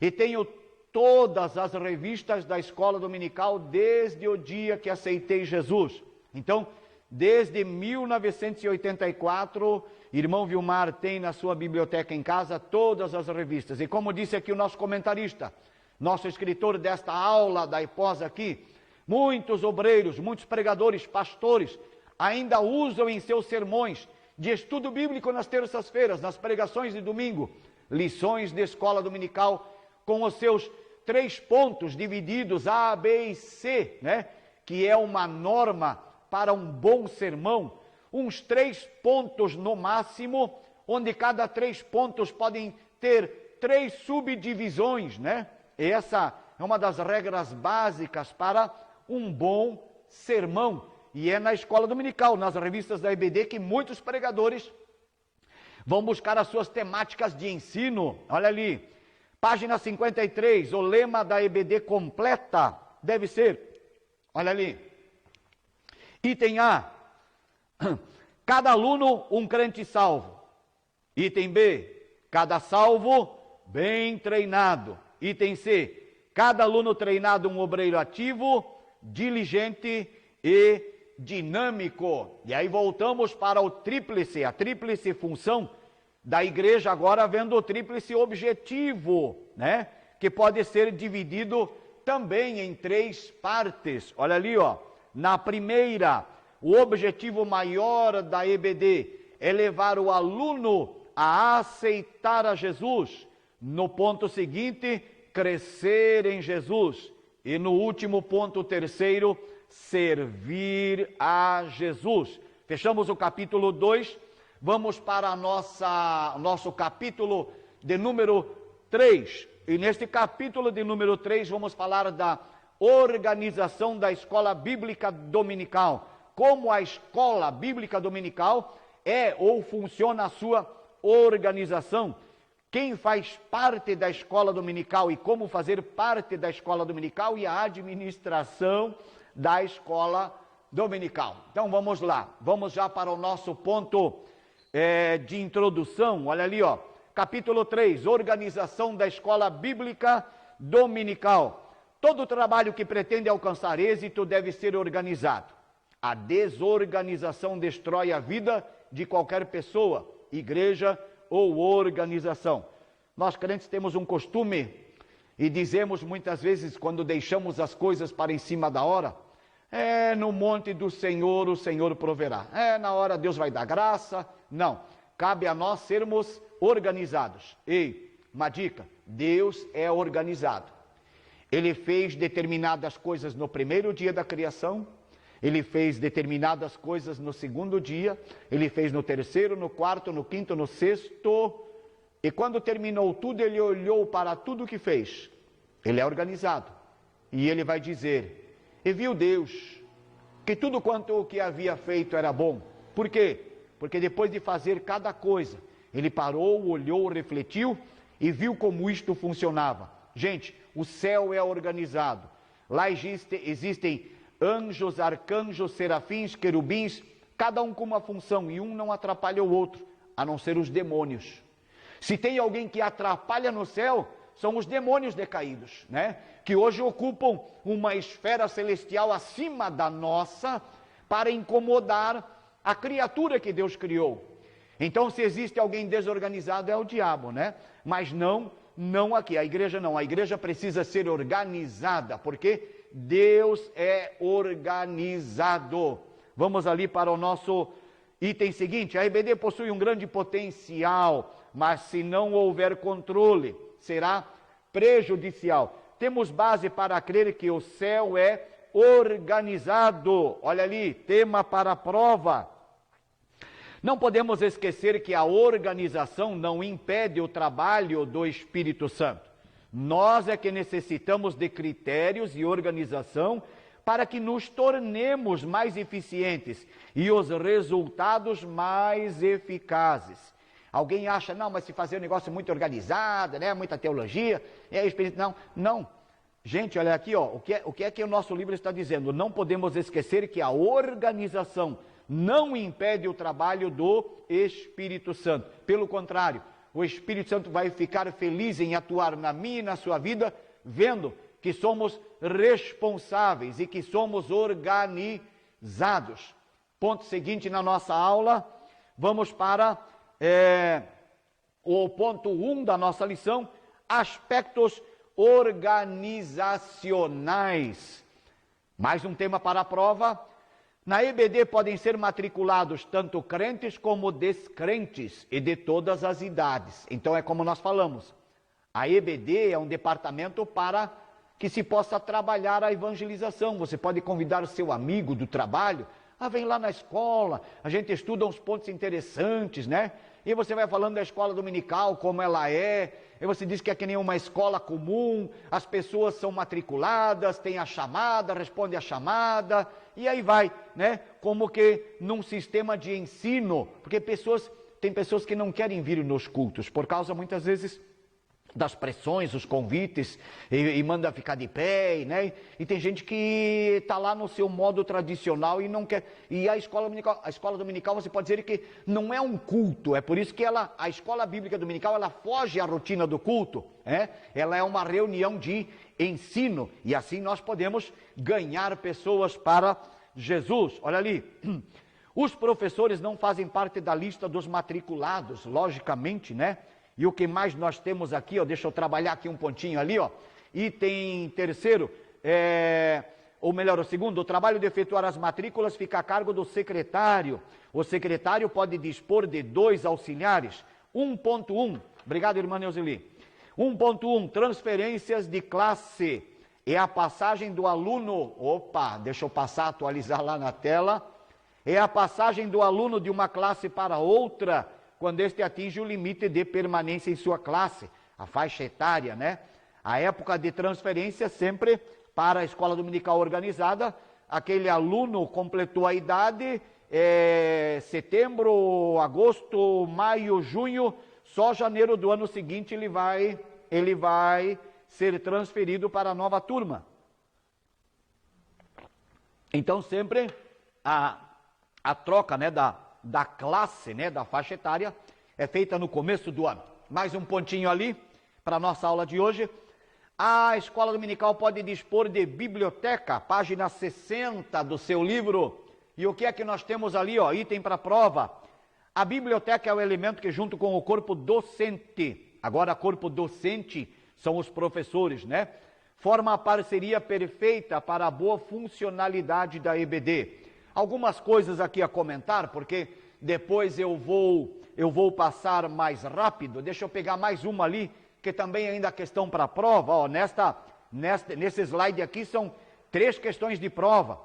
e tenho todas as revistas da escola dominical desde o dia que aceitei Jesus. Então, desde 1984, irmão Vilmar tem na sua biblioteca em casa todas as revistas. E como disse aqui o nosso comentarista, nosso escritor desta aula da EPOS aqui, muitos obreiros, muitos pregadores, pastores, ainda usam em seus sermões de estudo bíblico nas terças-feiras, nas pregações de domingo, lições de escola dominical com os seus 3 pontos divididos, A, B e C, né? Que é uma norma para um bom sermão, uns 3 pontos no máximo, onde cada 3 pontos podem ter 3 subdivisões, né? Essa é uma das regras básicas para um bom sermão. E é na escola dominical, nas revistas da EBD, que muitos pregadores vão buscar as suas temáticas de ensino. Olha ali, página 53, o lema da EBD completa deve ser, olha ali, item A, cada aluno um crente salvo. Item B, cada salvo bem treinado. Item C, cada aluno treinado um obreiro ativo, diligente e dinâmico. E aí voltamos para o tríplice, a tríplice função da igreja, agora vendo o tríplice objetivo, né? Que pode ser dividido também em 3 partes. Olha ali, ó, na primeira, o objetivo maior da EBD é levar o aluno a aceitar a Jesus. No ponto seguinte, crescer em Jesus. E no último ponto, terceiro, servir a Jesus. Fechamos o capítulo 2, vamos para nosso capítulo de número 3. E neste capítulo de número 3 vamos falar da organização da escola bíblica dominical. Como a escola bíblica dominical é ou funciona a sua organização. Quem faz parte da escola dominical e como fazer parte da escola dominical e a administração da escola dominical. Então vamos lá, vamos já para o nosso ponto de introdução. Olha ali, ó, capítulo 3, organização da escola bíblica dominical. Todo trabalho que pretende alcançar êxito deve ser organizado. A desorganização destrói a vida de qualquer pessoa, igreja ou organização. Nós crentes temos um costume e dizemos muitas vezes, quando deixamos as coisas para em cima da hora, no monte do Senhor o Senhor proverá. Na hora Deus vai dar graça. Não, cabe a nós sermos organizados. Ei, uma dica, Deus é organizado. Ele fez determinadas coisas no primeiro dia da criação, Ele fez determinadas coisas no segundo dia, Ele fez no terceiro, no quarto, no quinto, no sexto, e quando terminou tudo, Ele olhou para tudo que fez. Ele é organizado, e Ele vai dizer, e viu Deus, que tudo quanto o que havia feito era bom. Por quê? Porque depois de fazer cada coisa, Ele parou, olhou, refletiu, e viu como isto funcionava. Gente, o céu é organizado, lá existem anjos, arcanjos, serafins, querubins, cada um com uma função, e um não atrapalha o outro, a não ser os demônios. Se tem alguém que atrapalha no céu, são os demônios decaídos, né? Que hoje ocupam uma esfera celestial acima da nossa, para incomodar a criatura que Deus criou. Então, se existe alguém desorganizado, é o diabo, né? Mas não aqui, a igreja não, a igreja precisa ser organizada, porque Deus é organizado. Vamos ali para o nosso item seguinte. A EBD possui um grande potencial, mas se não houver controle, será prejudicial. Temos base para crer que o céu é organizado. Olha ali, tema para a prova. Não podemos esquecer que a organização não impede o trabalho do Espírito Santo. Nós é que necessitamos de critérios e organização para que nos tornemos mais eficientes e os resultados mais eficazes. Alguém acha, não, mas se fazer um negócio muito organizado, né, muita teologia, é Espírito, não. Gente, olha aqui, ó, o que é que o nosso livro está dizendo? Não podemos esquecer que a organização não impede o trabalho do Espírito Santo. Pelo contrário, o Espírito Santo vai ficar feliz em atuar na minha e na sua vida, vendo que somos responsáveis e que somos organizados. Ponto seguinte na nossa aula, vamos para o ponto 1 da nossa lição, aspectos organizacionais. Mais um tema para a prova. Na EBD podem ser matriculados tanto crentes como descrentes e de todas as idades. Então é como nós falamos, a EBD é um departamento para que se possa trabalhar a evangelização. Você pode convidar o seu amigo do trabalho, vem lá na escola, a gente estuda uns pontos interessantes, né? E você vai falando da escola dominical, como ela é Aí você diz que é que nem uma escola comum, as pessoas são matriculadas, tem a chamada, responde a chamada, e aí vai, né? Como que num sistema de ensino, porque tem pessoas que não querem vir nos cultos, por causa muitas vezes das pressões, os convites, e manda ficar de pé, né? E tem gente que está lá no seu modo tradicional e não quer. E a escola dominical você pode dizer que não é um culto, é por isso que a escola bíblica dominical, ela foge à rotina do culto, né? Ela é uma reunião de ensino, e assim nós podemos ganhar pessoas para Jesus. Olha ali, os professores não fazem parte da lista dos matriculados, logicamente, né? E o que mais nós temos aqui, ó, deixa eu trabalhar aqui um pontinho ali, ó. Item terceiro, ou melhor, o segundo, o trabalho de efetuar as matrículas fica a cargo do secretário. O secretário pode dispor de 2 auxiliares. 1.1, obrigado, irmã Neuzeli. 1.1, transferências de classe. É a passagem do aluno, deixa eu passar, atualizar lá na tela. É a passagem do aluno de uma classe para outra, quando este atinge o limite de permanência em sua classe, a faixa etária, né? A época de transferência sempre para a escola dominical organizada, aquele aluno completou a idade, setembro, agosto, maio, junho, só janeiro do ano seguinte ele vai ser transferido para a nova turma. Então sempre a troca, né, da classe, né, da faixa etária, é feita no começo do ano. Mais um pontinho ali, para a nossa aula de hoje. A escola dominical pode dispor de biblioteca, página 60 do seu livro. E o que é que nós temos ali, ó, item para prova? A biblioteca é o elemento que, junto com o corpo docente, agora corpo docente são os professores, né? Forma a parceria perfeita para a boa funcionalidade da EBD. Algumas coisas aqui a comentar, porque depois eu vou passar mais rápido. Deixa eu pegar mais uma ali, que também ainda é questão para prova. Ó, nesse slide aqui são 3 questões de prova.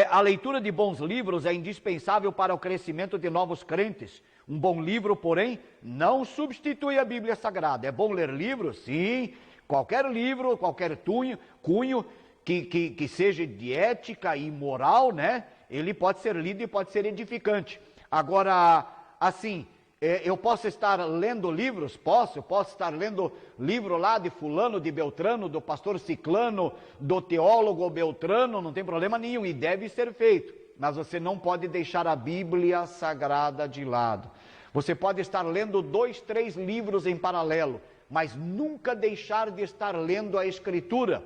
A leitura de bons livros é indispensável para o crescimento de novos crentes. Um bom livro, porém, não substitui a Bíblia Sagrada. É bom ler livros? Sim. Qualquer livro, qualquer cunho que seja de ética e moral, né? Ele pode ser lido e pode ser edificante. Agora, assim, eu posso estar lendo livros? Posso estar lendo livro lá de fulano, de Beltrano, do pastor Ciclano, do teólogo Beltrano, não tem problema nenhum, e deve ser feito. Mas você não pode deixar a Bíblia Sagrada de lado. Você pode estar lendo 2, 3 livros em paralelo, mas nunca deixar de estar lendo a Escritura.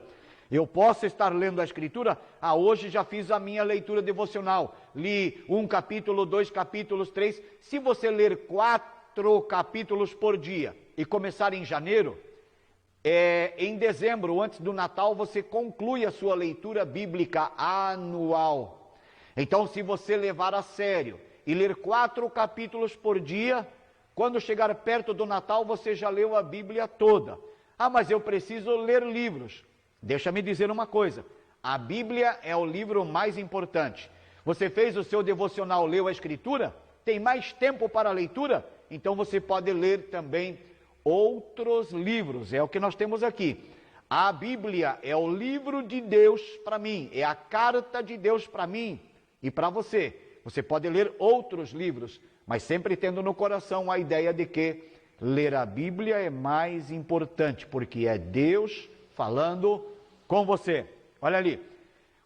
Eu posso estar lendo a Escritura, hoje já fiz a minha leitura devocional, li 1 capítulo, 2 capítulos, 3, se você ler 4 capítulos por dia e começar em janeiro, em dezembro, antes do Natal, você conclui a sua leitura bíblica anual. Então, se você levar a sério e ler 4 capítulos por dia, quando chegar perto do Natal, você já leu a Bíblia toda. Mas eu preciso ler livros. Deixa-me dizer uma coisa, a Bíblia é o livro mais importante. Você fez o seu devocional, leu a Escritura? Tem mais tempo para a leitura? Então você pode ler também outros livros, é o que nós temos aqui. A Bíblia é o livro de Deus para mim, é a carta de Deus para mim e para você. Você pode ler outros livros, mas sempre tendo no coração a ideia de que ler a Bíblia é mais importante, porque é Deus falando com você. Olha ali,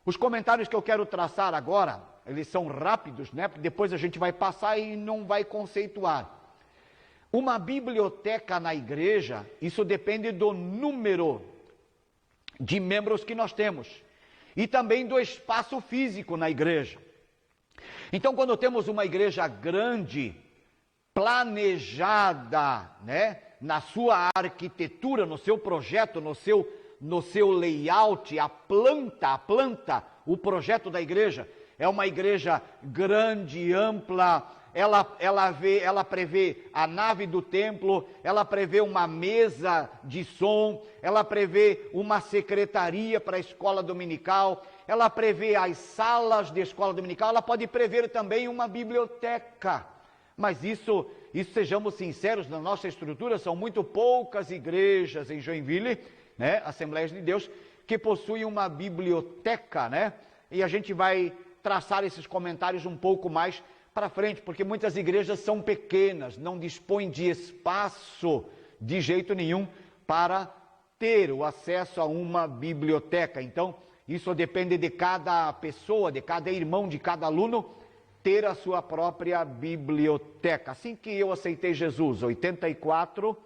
os comentários que eu quero traçar agora, eles são rápidos, né? Porque depois a gente vai passar e não vai conceituar. Uma biblioteca na igreja, isso depende do número de membros que nós temos e também do espaço físico na igreja. Então, quando temos uma igreja grande, planejada, né, na sua arquitetura, no seu projeto, no seu layout, a planta, o projeto da igreja é uma igreja grande, ampla. Ela prevê a nave do templo, ela prevê uma mesa de som, ela prevê uma secretaria para a escola dominical, ela prevê as salas de escola dominical, ela pode prever também uma biblioteca. Mas isso Isso, sejamos sinceros, na nossa estrutura são muito poucas igrejas em Joinville, né, Assembleias de Deus, que possuem uma biblioteca, né? E a gente vai traçar esses comentários um pouco mais para frente, porque muitas igrejas são pequenas, não dispõem de espaço de jeito nenhum para ter o acesso a uma biblioteca. Então, isso depende de cada pessoa, de cada irmão, de cada aluno, ter a sua própria biblioteca. Assim que eu aceitei Jesus, 84,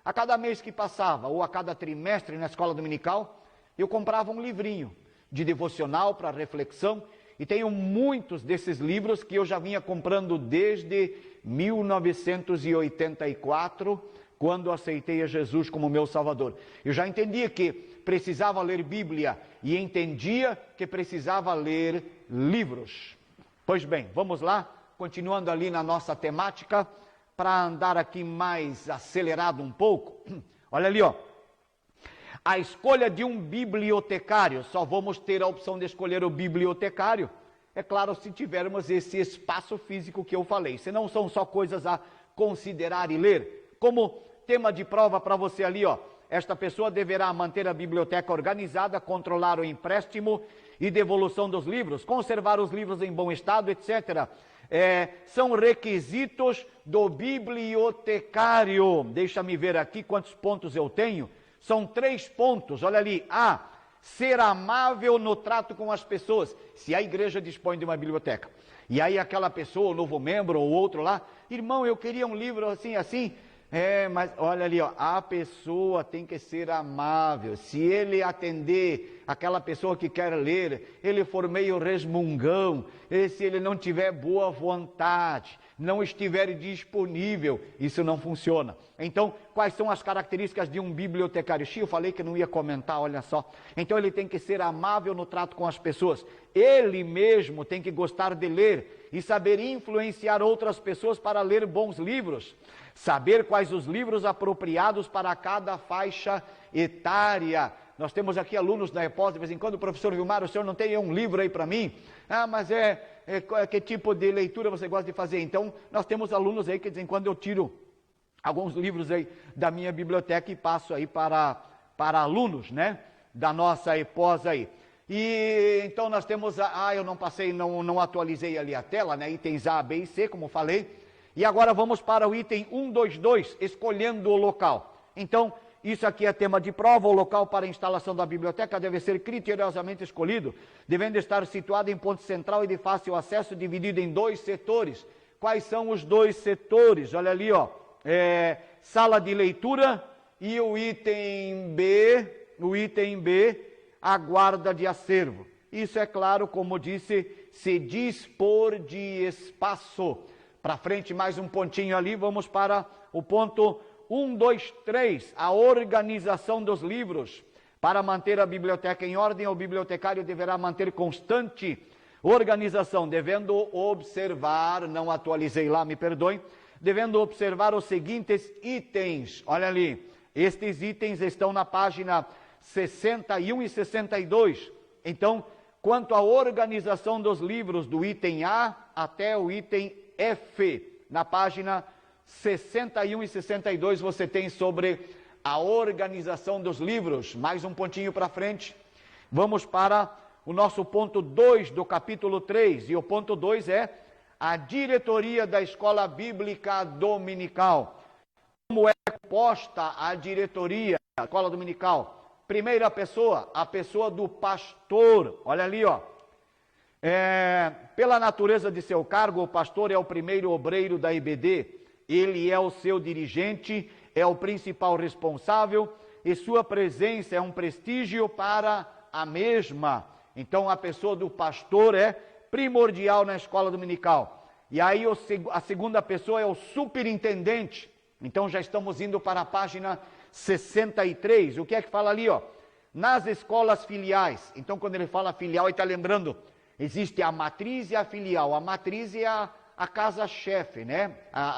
a cada mês que passava, ou a cada trimestre na escola dominical, eu comprava um livrinho de devocional para reflexão, e tenho muitos desses livros que eu já vinha comprando desde 1984, quando aceitei a Jesus como meu Salvador. Eu já entendia que precisava ler Bíblia e entendia que precisava ler livros. Pois bem, vamos lá, continuando ali na nossa temática, para andar aqui mais acelerado um pouco. Olha ali, ó. A escolha de um bibliotecário, só vamos ter a opção de escolher o bibliotecário, é claro, se tivermos esse espaço físico que eu falei, senão são só coisas a considerar e ler. Como tema de prova para você ali, ó, esta pessoa deverá manter a biblioteca organizada, controlar o empréstimo e devolução dos livros, conservar os livros em bom estado, etc. São requisitos do bibliotecário. Deixa-me ver aqui quantos pontos eu tenho. São 3 pontos, olha ali. A, ser amável no trato com as pessoas. Se a igreja dispõe de uma biblioteca, e aí aquela pessoa, o novo membro ou outro lá, irmão, eu queria um livro assim, assim. Mas olha ali, ó, a pessoa tem que ser amável. Se ele atender aquela pessoa que quer ler, ele for meio resmungão, e se ele não tiver boa vontade, não estiver disponível, isso não funciona. Então, quais são as características de um bibliotecário? Eu falei que não ia comentar, olha só. Então, ele tem que ser amável no trato com as pessoas. Ele mesmo tem que gostar de ler e saber influenciar outras pessoas para ler bons livros. Saber quais os livros apropriados para cada faixa etária. Nós temos aqui alunos da EPOS, de vez em quando, professor Vilmar, o senhor não tem um livro aí para mim? Mas que tipo de leitura você gosta de fazer? Então, nós temos alunos aí que de vez em quando eu tiro alguns livros aí da minha biblioteca e passo aí para alunos, né? Da nossa EPOS aí. E então nós temos, eu não passei, não atualizei ali a tela, né? Itens A, B e C, como falei. E agora vamos para o item 122, escolhendo o local. Então, isso aqui é tema de prova. O local para a instalação da biblioteca deve ser criteriosamente escolhido, devendo estar situado em ponto central e de fácil acesso, dividido em 2 setores. Quais são os 2 setores? Olha ali, ó, sala de leitura e o item B, a guarda de acervo. Isso é claro, como disse, se dispor de espaço. Para frente, mais um pontinho ali, vamos para o ponto 1, 2, 3, a organização dos livros. Para manter a biblioteca em ordem, o bibliotecário deverá manter constante organização, devendo observar, não atualizei lá, me perdoem, devendo observar os seguintes itens. Olha ali, estes itens estão na página 61 e 62. Então, quanto à organização dos livros, do item A até o item F, na página 61 e 62 você tem sobre a organização dos livros. Mais um pontinho para frente. Vamos para o nosso ponto 2 do capítulo 3. E o ponto 2 é a diretoria da escola bíblica dominical. Como é composta a diretoria da escola dominical? Primeira pessoa, a pessoa do pastor. Olha ali, ó. Pela natureza de seu cargo, o pastor é o primeiro obreiro da IBD, ele é o seu dirigente, é o principal responsável e sua presença é um prestígio para a mesma. Então a pessoa do pastor é primordial na escola dominical. E aí a segunda pessoa é o superintendente. Então já estamos indo para a página 63. O que é que fala ali, ó? Nas escolas filiais. Então quando ele fala filial, ele está lembrando, existe a matriz e a filial. A matriz é a casa-chefe, né?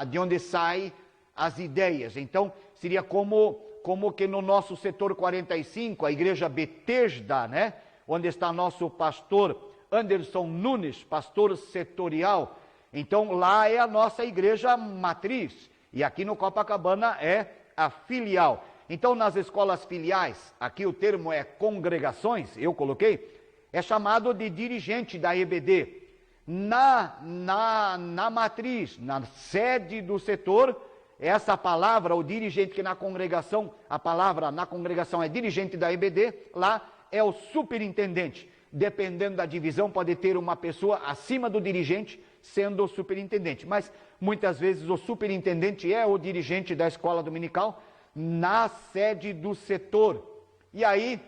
De onde saem as ideias. Então, seria como que no nosso setor 45, a igreja Betesda, né? Onde está nosso pastor Anderson Nunes, pastor setorial. Então, lá é a nossa igreja matriz. E aqui no Copacabana é a filial. Então, nas escolas filiais, aqui o termo é congregações, eu coloquei, é chamado de dirigente da EBD. Na matriz, na sede do setor, essa palavra, o dirigente, que na congregação, a palavra na congregação é dirigente da EBD, lá é o superintendente. Dependendo da divisão, pode ter uma pessoa acima do dirigente, sendo o superintendente. Mas, muitas vezes, o superintendente é o dirigente da escola dominical, na sede do setor. E aí,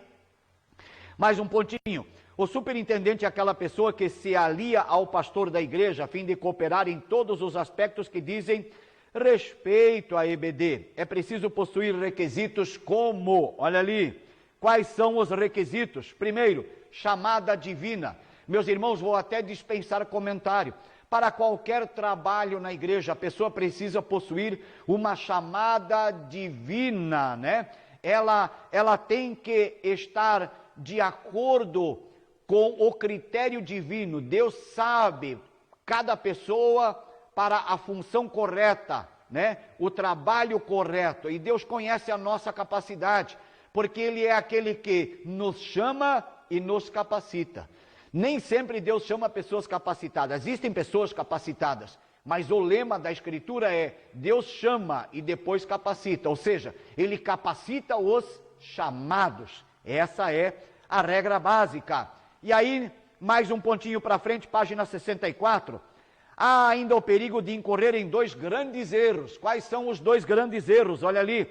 mais um pontinho. O superintendente é aquela pessoa que se alia ao pastor da igreja a fim de cooperar em todos os aspectos que dizem respeito à EBD. É preciso possuir requisitos como, olha ali, quais são os requisitos? Primeiro, chamada divina. Meus irmãos, vou até dispensar comentário. Para qualquer trabalho na igreja, a pessoa precisa possuir uma chamada divina, né? Ela tem que estar de acordo com o critério divino. Deus sabe cada pessoa para a função correta, né? O trabalho correto. E Deus conhece a nossa capacidade, porque Ele é aquele que nos chama e nos capacita. Nem sempre Deus chama pessoas capacitadas. Existem pessoas capacitadas, mas o lema da Escritura é: Deus chama e depois capacita. Ou seja, Ele capacita os chamados. Essa é a regra básica. E aí, mais um pontinho para frente, página 64. Há ainda o perigo de incorrer em dois grandes erros. Quais são os dois grandes erros? Olha ali.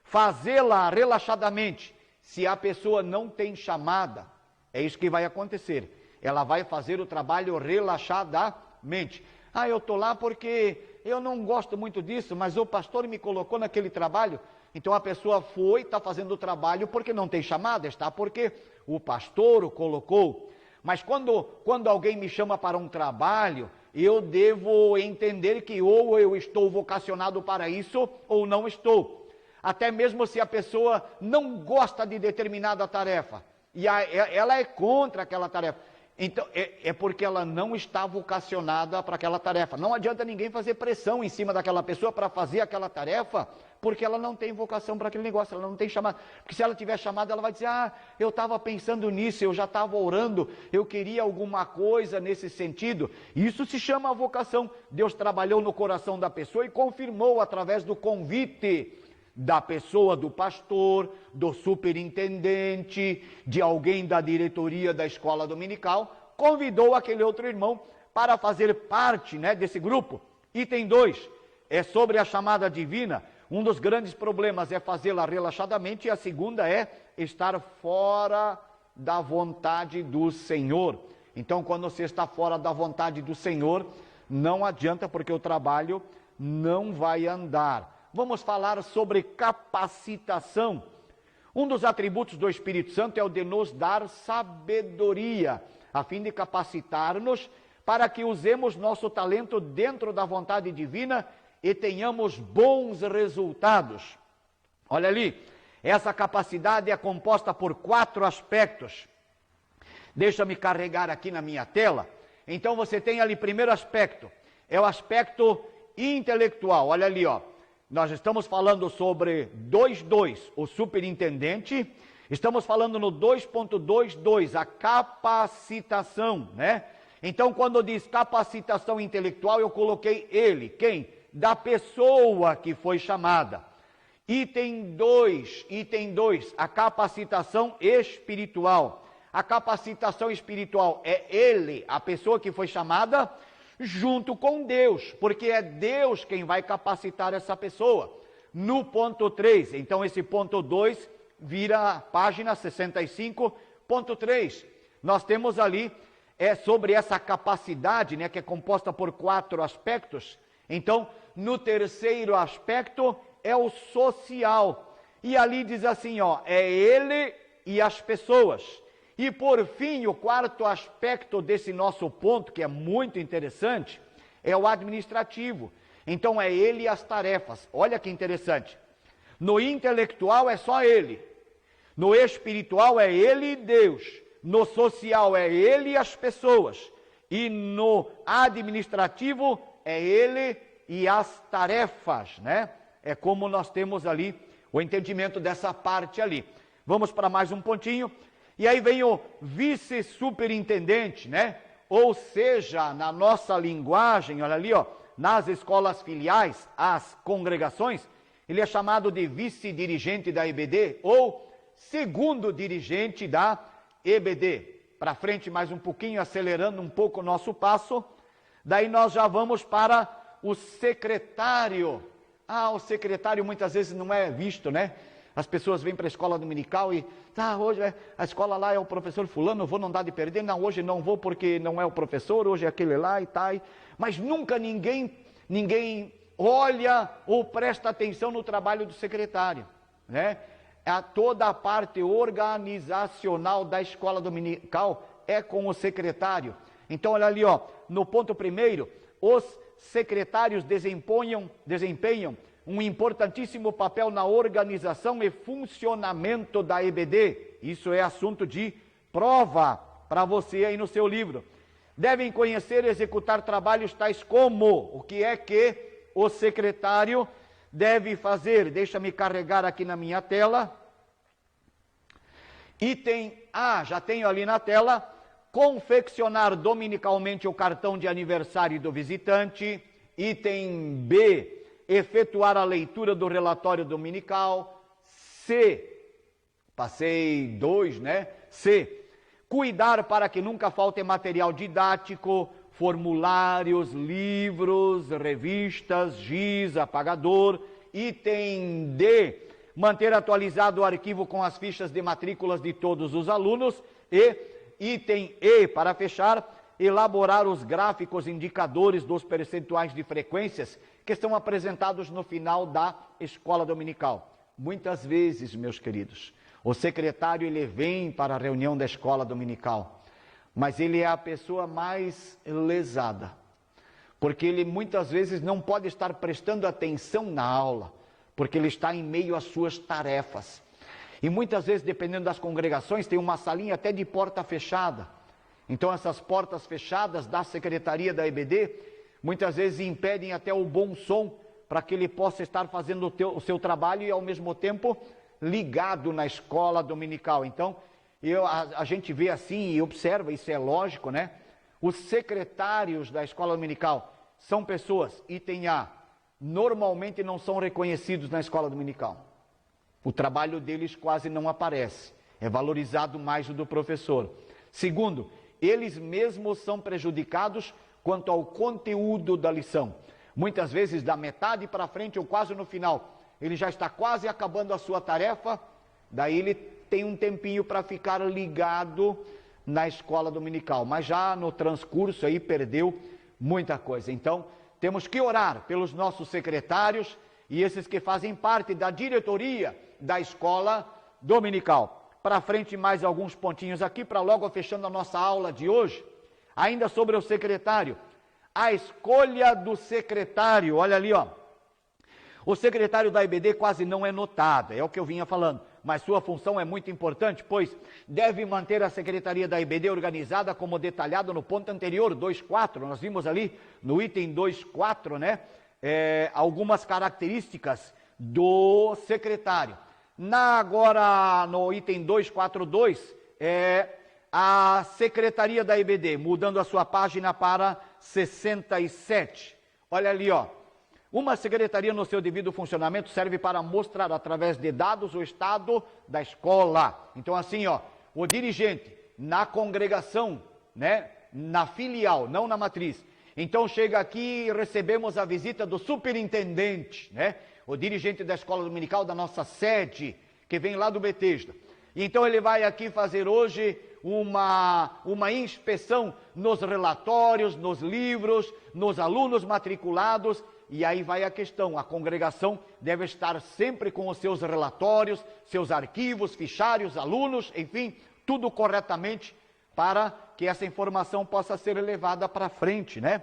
Fazê-la relaxadamente. Se a pessoa não tem chamada, é isso que vai acontecer. Ela vai fazer o trabalho relaxadamente. Ah, eu estou lá porque eu não gosto muito disso, mas o pastor me colocou naquele trabalho. Então a pessoa foi, está fazendo o trabalho porque não tem chamada, está porque o pastor o colocou. Mas quando alguém me chama para um trabalho, eu devo entender que ou eu estou vocacionado para isso ou não estou. Até mesmo se a pessoa não gosta de determinada tarefa, e ela é contra aquela tarefa, então é porque ela não está vocacionada para aquela tarefa. Não adianta ninguém fazer pressão em cima daquela pessoa para fazer aquela tarefa, porque ela não tem vocação para aquele negócio, ela não tem chamada. Porque se ela tiver chamada, ela vai dizer: ah, eu estava pensando nisso, eu já estava orando, eu queria alguma coisa nesse sentido. Isso se chama vocação. Deus trabalhou no coração da pessoa e confirmou através do convite da pessoa, do pastor, do superintendente, de alguém da diretoria da escola dominical, convidou aquele outro irmão para fazer parte, né, desse grupo. Item 2, é sobre a chamada divina. Um dos grandes problemas é fazê-la relaxadamente, e a segunda é estar fora da vontade do Senhor. Então, quando você está fora da vontade do Senhor, não adianta, porque o trabalho não vai andar. Vamos falar sobre capacitação. Um dos atributos do Espírito Santo é o de nos dar sabedoria, a fim de capacitar-nos para que usemos nosso talento dentro da vontade divina e tenhamos bons resultados. Olha ali, essa capacidade é composta por 4 aspectos. Deixa-me carregar aqui na minha tela. Então você tem ali, primeiro aspecto, é o aspecto intelectual. Olha ali, ó. Nós estamos falando sobre 2.2, o superintendente. Estamos falando no 2.2.2, a capacitação, né? Então, quando diz capacitação intelectual, eu coloquei ele. Quem? Da pessoa que foi chamada. Item 2, a capacitação espiritual. A capacitação espiritual é ele, a pessoa que foi chamada, junto com Deus, porque é Deus quem vai capacitar essa pessoa. No ponto 3, então esse ponto 2 vira a página 65.3. Nós temos ali, sobre essa capacidade, né, que é composta por 4 aspectos. Então, no terceiro aspecto é o social. E ali diz assim, ó, é ele e as pessoas. E por fim, o 4º aspecto desse nosso ponto, que é muito interessante, é o administrativo. Então é ele e as tarefas. Olha que interessante. No intelectual é só ele. No espiritual é ele e Deus. No social é ele e as pessoas. E no administrativo é ele e as tarefas, né? É como nós temos ali o entendimento dessa parte ali. Vamos para mais um pontinho. E aí vem o vice-superintendente, né? Ou seja, na nossa linguagem, olha ali, ó, nas escolas filiais, as congregações, ele é chamado de vice-dirigente da EBD ou segundo dirigente da EBD. Para frente mais um pouquinho, acelerando um pouco o nosso passo. Daí nós já vamos para o secretário. O secretário muitas vezes não é visto, né? As pessoas vêm para a escola dominical e, hoje a escola lá é o professor fulano, eu vou, não dá de perder. Não, hoje não vou porque não é o professor, hoje é aquele lá e tal. Mas nunca ninguém olha ou presta atenção no trabalho do secretário, né? Toda a parte organizacional da escola dominical é com o secretário. Então, olha ali, ó, no ponto primeiro, os secretários desempenham um importantíssimo papel na organização e funcionamento da EBD. Isso é assunto de prova para você aí no seu livro. Devem conhecer e executar trabalhos tais como o que é que o secretário deve fazer. Deixa-me carregar aqui na minha tela. Item A, já tenho ali na tela. Confeccionar dominicalmente o cartão de aniversário do visitante. Item B, efetuar a leitura do relatório dominical. C, passei 2, né? C, cuidar para que nunca falte material didático, formulários, livros, revistas, giz, apagador. Item D, manter atualizado o arquivo com as fichas de matrículas de todos os alunos. E item E, para fechar, elaborar os gráficos indicadores dos percentuais de frequências que estão apresentados no final da escola dominical. Muitas vezes, meus queridos, o secretário ele vem para a reunião da escola dominical, mas ele é a pessoa mais lesada, porque ele muitas vezes não pode estar prestando atenção na aula, porque ele está em meio às suas tarefas. E muitas vezes, dependendo das congregações, tem uma salinha até de porta fechada. Então essas portas fechadas da secretaria da EBD, muitas vezes impedem até o bom som, para que ele possa estar fazendo o seu trabalho e ao mesmo tempo ligado na escola dominical. Então, a gente vê assim e observa, isso é lógico, né? Os secretários da escola dominical são pessoas, item A, normalmente não são reconhecidos na escola dominical. O trabalho deles quase não aparece, é valorizado mais o do professor. Segundo, eles mesmos são prejudicados quanto ao conteúdo da lição. Muitas vezes, da metade para frente ou quase no final, ele já está quase acabando a sua tarefa, daí ele tem um tempinho para ficar ligado na escola dominical, mas já no transcurso aí perdeu muita coisa. Então, temos que orar pelos nossos secretários e esses que fazem parte da diretoria da escola dominical. Para frente mais alguns pontinhos aqui, para logo fechando a nossa aula de hoje, ainda sobre o secretário. A escolha do secretário, olha ali, ó. O secretário da EBD quase não é notado, é o que eu vinha falando, mas sua função é muito importante, pois deve manter a secretaria da EBD organizada como detalhado no ponto anterior, 2.4, nós vimos ali no item 2.4, né, algumas características do secretário. Agora, no item 2.4.2, a secretaria da EBD, mudando a sua página para 67, olha ali, ó. Uma secretaria no seu devido funcionamento serve para mostrar através de dados o estado da escola. Então assim, ó, o dirigente na congregação, né, na filial, não na matriz. Então chega aqui e recebemos a visita do superintendente, né, o dirigente da escola dominical da nossa sede, que vem lá do Betesda. Então ele vai aqui fazer hoje uma inspeção nos relatórios, nos livros, nos alunos matriculados. E aí vai a questão, a congregação deve estar sempre com os seus relatórios, seus arquivos, fichários, alunos, enfim, tudo corretamente para que essa informação possa ser levada para frente, né?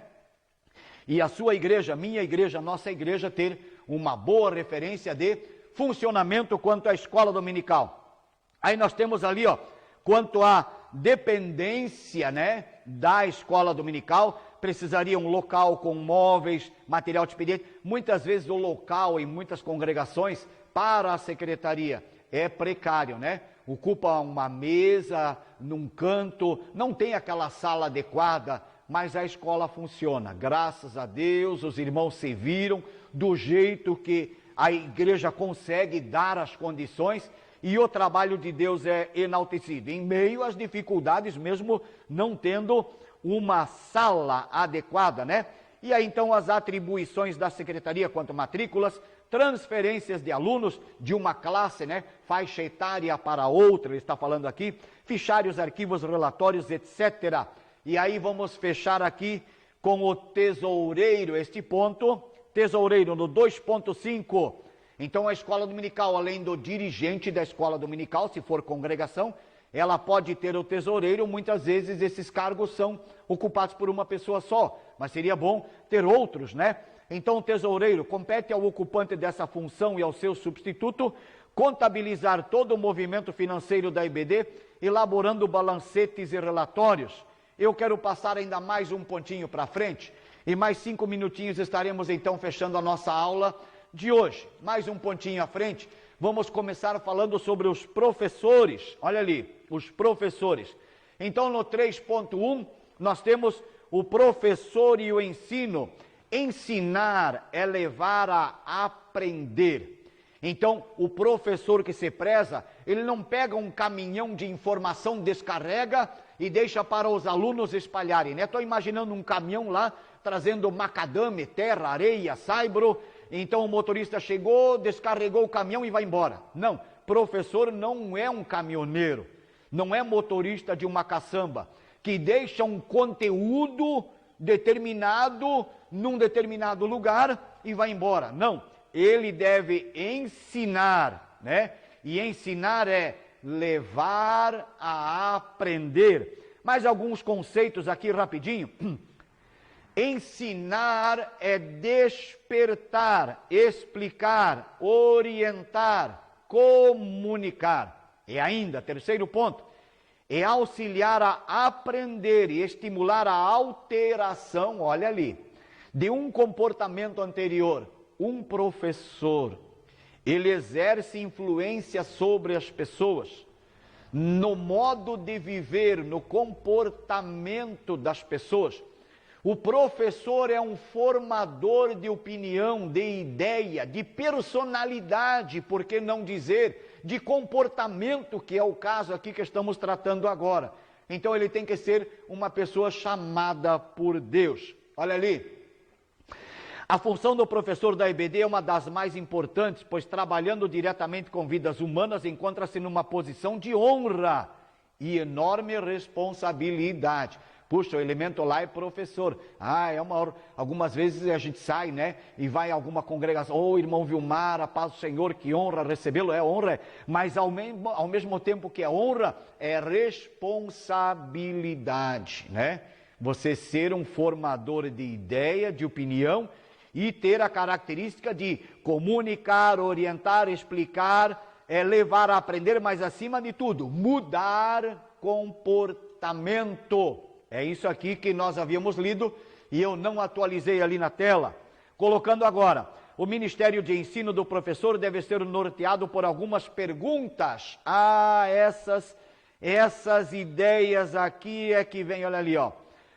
E a sua igreja, minha igreja, nossa igreja ter uma boa referência de funcionamento quanto à escola dominical. Aí nós temos ali, ó, quanto à dependência, né, da escola dominical, precisaria um local com móveis, material de expediente. Muitas vezes o local em muitas congregações para a secretaria é precário, né? Ocupa uma mesa num canto, não tem aquela sala adequada, mas a escola funciona. Graças a Deus, os irmãos se viram do jeito que a igreja consegue dar as condições e o trabalho de Deus é enaltecido. Em meio às dificuldades, mesmo não tendo uma sala adequada, né? E aí então as atribuições da secretaria quanto a matrículas, transferências de alunos de uma classe, né? Faixa etária para outra, ele está falando aqui, fichários, arquivos, relatórios, etc. E aí vamos fechar aqui com o tesoureiro, este ponto, tesoureiro no 2.5. Então a escola dominical, além do dirigente da escola dominical, se for congregação, ela pode ter o tesoureiro. Muitas vezes esses cargos são ocupados por uma pessoa só, mas seria bom ter outros, né? Então o tesoureiro compete ao ocupante dessa função e ao seu substituto contabilizar todo o movimento financeiro da IBD, elaborando balancetes e relatórios. Eu quero passar ainda mais um pontinho para frente, e mais 5 minutinhos estaremos então fechando a nossa aula de hoje. Mais um pontinho à frente, vamos começar falando sobre os professores. Olha ali, os professores. Então no 3.1, nós temos o professor e o ensino. Ensinar é levar a aprender. Então, o professor que se preza, ele não pega um caminhão de informação, descarrega e deixa para os alunos espalharem, né? Estou imaginando um caminhão lá, trazendo macadame, terra, areia, saibro. Então, o motorista chegou, descarregou o caminhão e vai embora. Não, professor não é um caminhoneiro, não é motorista de uma caçamba, que deixa um conteúdo determinado num determinado lugar e vai embora. Não, ele deve ensinar, né? E ensinar é levar a aprender. Mais alguns conceitos aqui rapidinho. Ensinar é despertar, explicar, orientar, comunicar. E ainda, terceiro ponto, é auxiliar a aprender e estimular a alteração, olha ali, de um comportamento anterior. Um professor, ele exerce influência sobre as pessoas, no modo de viver, no comportamento das pessoas. O professor é um formador de opinião, de ideia, de personalidade, por que não dizer, de comportamento, que é o caso aqui que estamos tratando agora. Então ele tem que ser uma pessoa chamada por Deus. Olha ali, a função do professor da IBD é uma das mais importantes, pois trabalhando diretamente com vidas humanas, encontra-se numa posição de honra e enorme responsabilidade. Puxa, o elemento lá é professor. É uma hora. Algumas vezes a gente sai, né? E vai a alguma congregação. Ô, irmão Vilmar, a paz do Senhor, que honra recebê-lo. É honra, mas ao mesmo tempo que é honra, é responsabilidade, né? Você ser um formador de ideia, de opinião e ter a característica de comunicar, orientar, explicar, levar a aprender, mas acima de tudo, mudar comportamento. É isso aqui que nós havíamos lido e eu não atualizei ali na tela. Colocando agora, o ministério de ensino do professor deve ser norteado por algumas perguntas. Essas ideias aqui é que vem, olha ali, ó.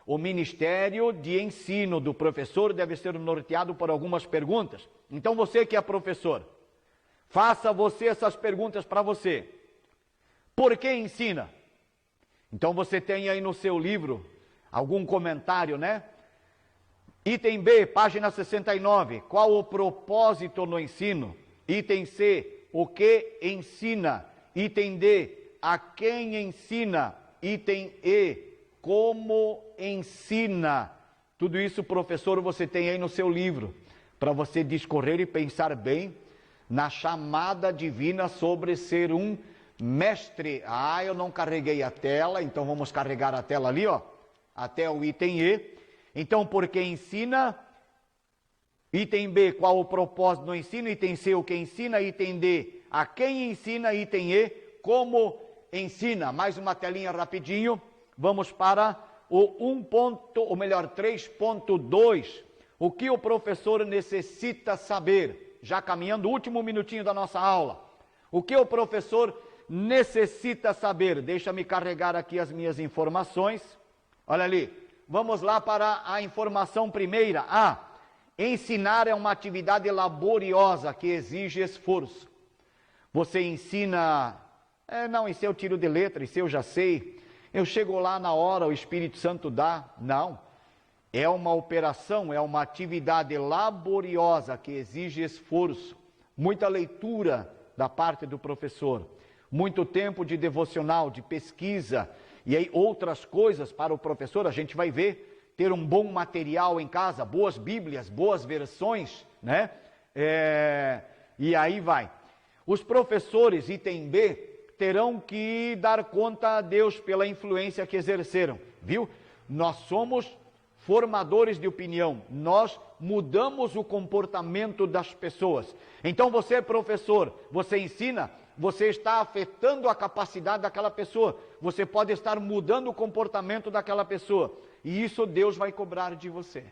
O ministério de ensino do professor deve ser norteado por algumas perguntas. Então você que é professor, faça você essas perguntas para você. Por que ensina? Então você tem aí no seu livro algum comentário, né? Item B, página 69. Qual o propósito no ensino? Item C, o que ensina? Item D, a quem ensina? Item E, como ensina? Tudo isso, professor, você tem aí no seu livro, para você discorrer e pensar bem na chamada divina sobre ser um mestre. Eu não carreguei a tela, então vamos carregar a tela ali, ó, até o item E. Então, porque ensina. Item B, qual o propósito do ensino? Item C, o que ensina? Item D, a quem ensina? Item E, como ensina? Mais uma telinha rapidinho. Vamos para o 3.2, o que o professor necessita saber, já caminhando o último minutinho da nossa aula. O que o professor necessita saber? Deixa-me carregar aqui as minhas informações. Olha ali, vamos lá para a informação primeira. Ensinar é uma atividade laboriosa que exige esforço. Você ensina, não, isso eu tiro de letra, isso eu já sei. Eu chego lá na hora, o Espírito Santo dá. Não, é uma operação, é uma atividade laboriosa que exige esforço. Muita leitura da parte do professor, muito tempo de devocional, de pesquisa, e aí outras coisas para o professor, a gente vai ver, ter um bom material em casa, boas bíblias, boas versões, né? E aí vai. Os professores, item B, terão que dar conta a Deus pela influência que exerceram, viu? Nós somos formadores de opinião, nós mudamos o comportamento das pessoas. Então você é professor, você ensina, você está afetando a capacidade daquela pessoa, você pode estar mudando o comportamento daquela pessoa, e isso Deus vai cobrar de você.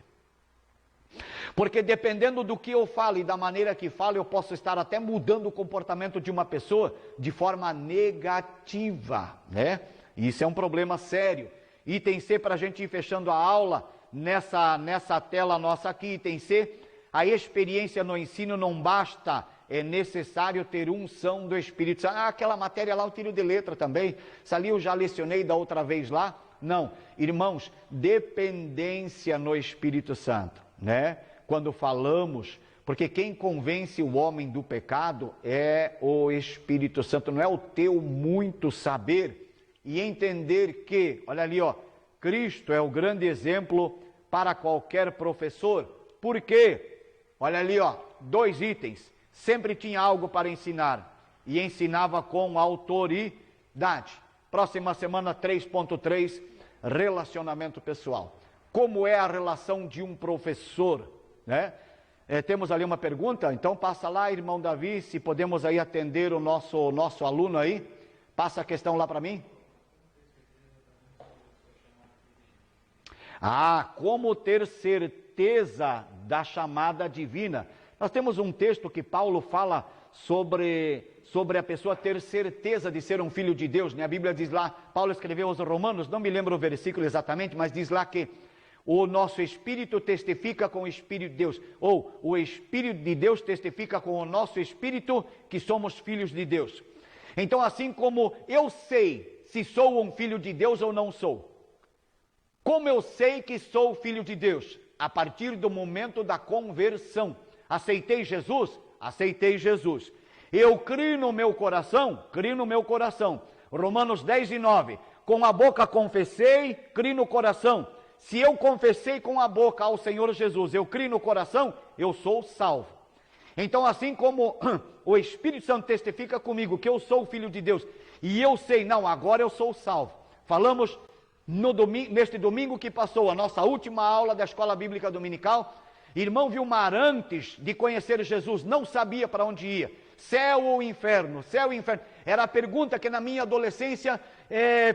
Porque dependendo do que eu falo e da maneira que falo, eu posso estar até mudando o comportamento de uma pessoa de forma negativa, né? E isso é um problema sério. Item C, para a gente ir fechando a aula, nessa tela nossa aqui, item C, a experiência no ensino não basta, é necessário ter unção do Espírito Santo. Aquela matéria lá eu tiro de letra também, essa ali eu já lecionei da outra vez lá. Não, irmãos, dependência no Espírito Santo, né? Quando falamos, porque quem convence o homem do pecado é o Espírito Santo, não é o teu muito saber e entender que, olha ali, ó, Cristo é o grande exemplo para qualquer professor. Por quê? Olha ali, ó, 2 itens. Sempre tinha algo para ensinar e ensinava com autoridade. Próxima semana 3.3, relacionamento pessoal. Como é a relação de um professor, né? Temos ali uma pergunta, então passa lá, irmão Davi, se podemos aí atender o nosso aluno aí. Passa a questão lá para mim. Como ter certeza da chamada divina. Nós temos um texto que Paulo fala sobre a pessoa ter certeza de ser um filho de Deus, né? A Bíblia diz lá, Paulo escreveu aos Romanos, não me lembro o versículo exatamente, mas diz lá que o nosso Espírito testifica com o Espírito de Deus, ou o Espírito de Deus testifica com o nosso Espírito que somos filhos de Deus. Então, assim como eu sei se sou um filho de Deus ou não sou, como eu sei que sou filho de Deus? A partir do momento da conversão. Aceitei Jesus? Aceitei Jesus. Eu crio no meu coração? Crio no meu coração. Romanos 10:9. Com a boca confessei, crio no coração. Se eu confessei com a boca ao Senhor Jesus, eu crio no coração, eu sou salvo. Então, assim como o Espírito Santo testifica comigo que eu sou filho de Deus, e eu sei, não, agora eu sou salvo. Falamos neste domingo que passou, a nossa última aula da Escola Bíblica Dominical, irmão Vilmar, antes de conhecer Jesus, não sabia para onde ia. Céu ou inferno? Céu ou inferno? Era a pergunta que na minha adolescência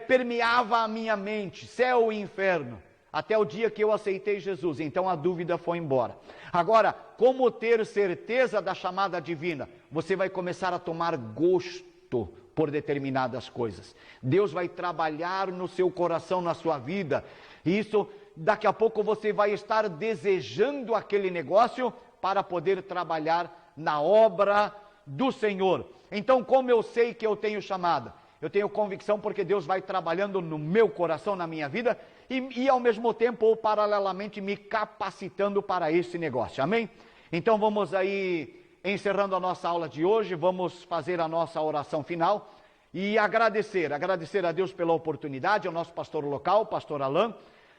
permeava a minha mente. Céu ou inferno? Até o dia que eu aceitei Jesus, então a dúvida foi embora. Agora, como ter certeza da chamada divina? Você vai começar a tomar gosto por determinadas coisas. Deus vai trabalhar no seu coração, na sua vida. E isso, daqui a pouco você vai estar desejando aquele negócio para poder trabalhar na obra do Senhor. Então, como eu sei que eu tenho chamada? Eu tenho convicção porque Deus vai trabalhando no meu coração, na minha vida, e ao mesmo tempo, ou paralelamente, me capacitando para esse negócio. Amém? Então vamos aí, encerrando a nossa aula de hoje, vamos fazer a nossa oração final e agradecer a Deus pela oportunidade, ao nosso pastor local, pastor Alain,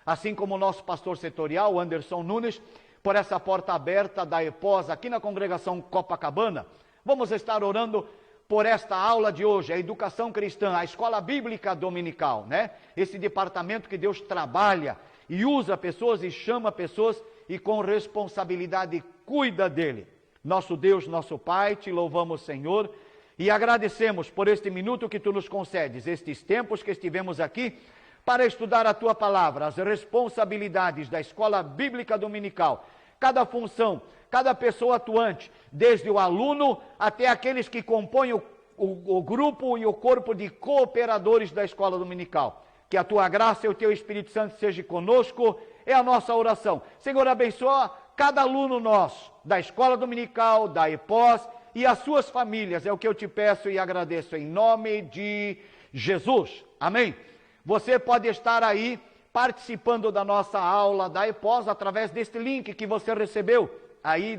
assim como o nosso pastor setorial, Anderson Nunes, por essa porta aberta da EPOS aqui na congregação Copacabana. Vamos estar orando por esta aula de hoje, a educação cristã, a escola bíblica dominical, né? Esse departamento que Deus trabalha e usa pessoas e chama pessoas e com responsabilidade cuida dele. Nosso Deus, nosso Pai, te louvamos, Senhor, e agradecemos por este minuto que tu nos concedes, estes tempos que estivemos aqui, para estudar a tua palavra, as responsabilidades da escola bíblica dominical, cada função, cada pessoa atuante, desde o aluno até aqueles que compõem o grupo e o corpo de cooperadores da escola dominical. Que a tua graça e o teu Espírito Santo seja conosco, é a nossa oração. Senhor, abençoa cada aluno nosso, da escola dominical, da EPOS e as suas famílias, é o que eu te peço e agradeço em nome de Jesus. Amém? Você pode estar aí participando da nossa aula da EPOS através deste link que você recebeu aí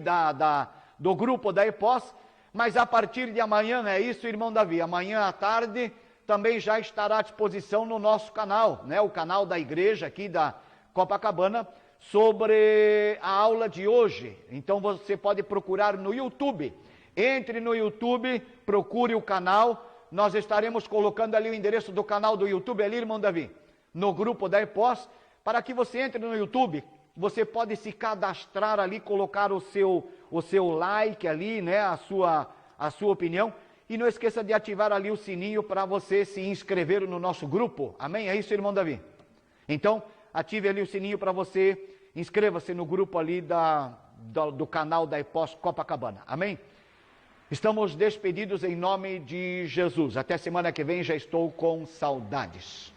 do grupo da EPOS, mas a partir de amanhã, não é isso, irmão Davi? Amanhã à tarde também já estará à disposição no nosso canal, né? O canal da igreja aqui da Copacabana, sobre a aula de hoje. Então você pode procurar no YouTube. Entre no YouTube, procure o canal. Nós estaremos colocando ali o endereço do canal do YouTube, ali, irmão Davi, no grupo da EPOS, para que você entre no YouTube. Você pode se cadastrar ali, colocar o seu like ali, né, a sua opinião. E não esqueça de ativar ali o sininho para você se inscrever no nosso grupo. Amém? É isso, irmão Davi? Então, ative ali o sininho para você, inscreva-se no grupo ali do canal da EPOS Copacabana. Amém? Estamos despedidos em nome de Jesus. Até semana que vem, já estou com saudades.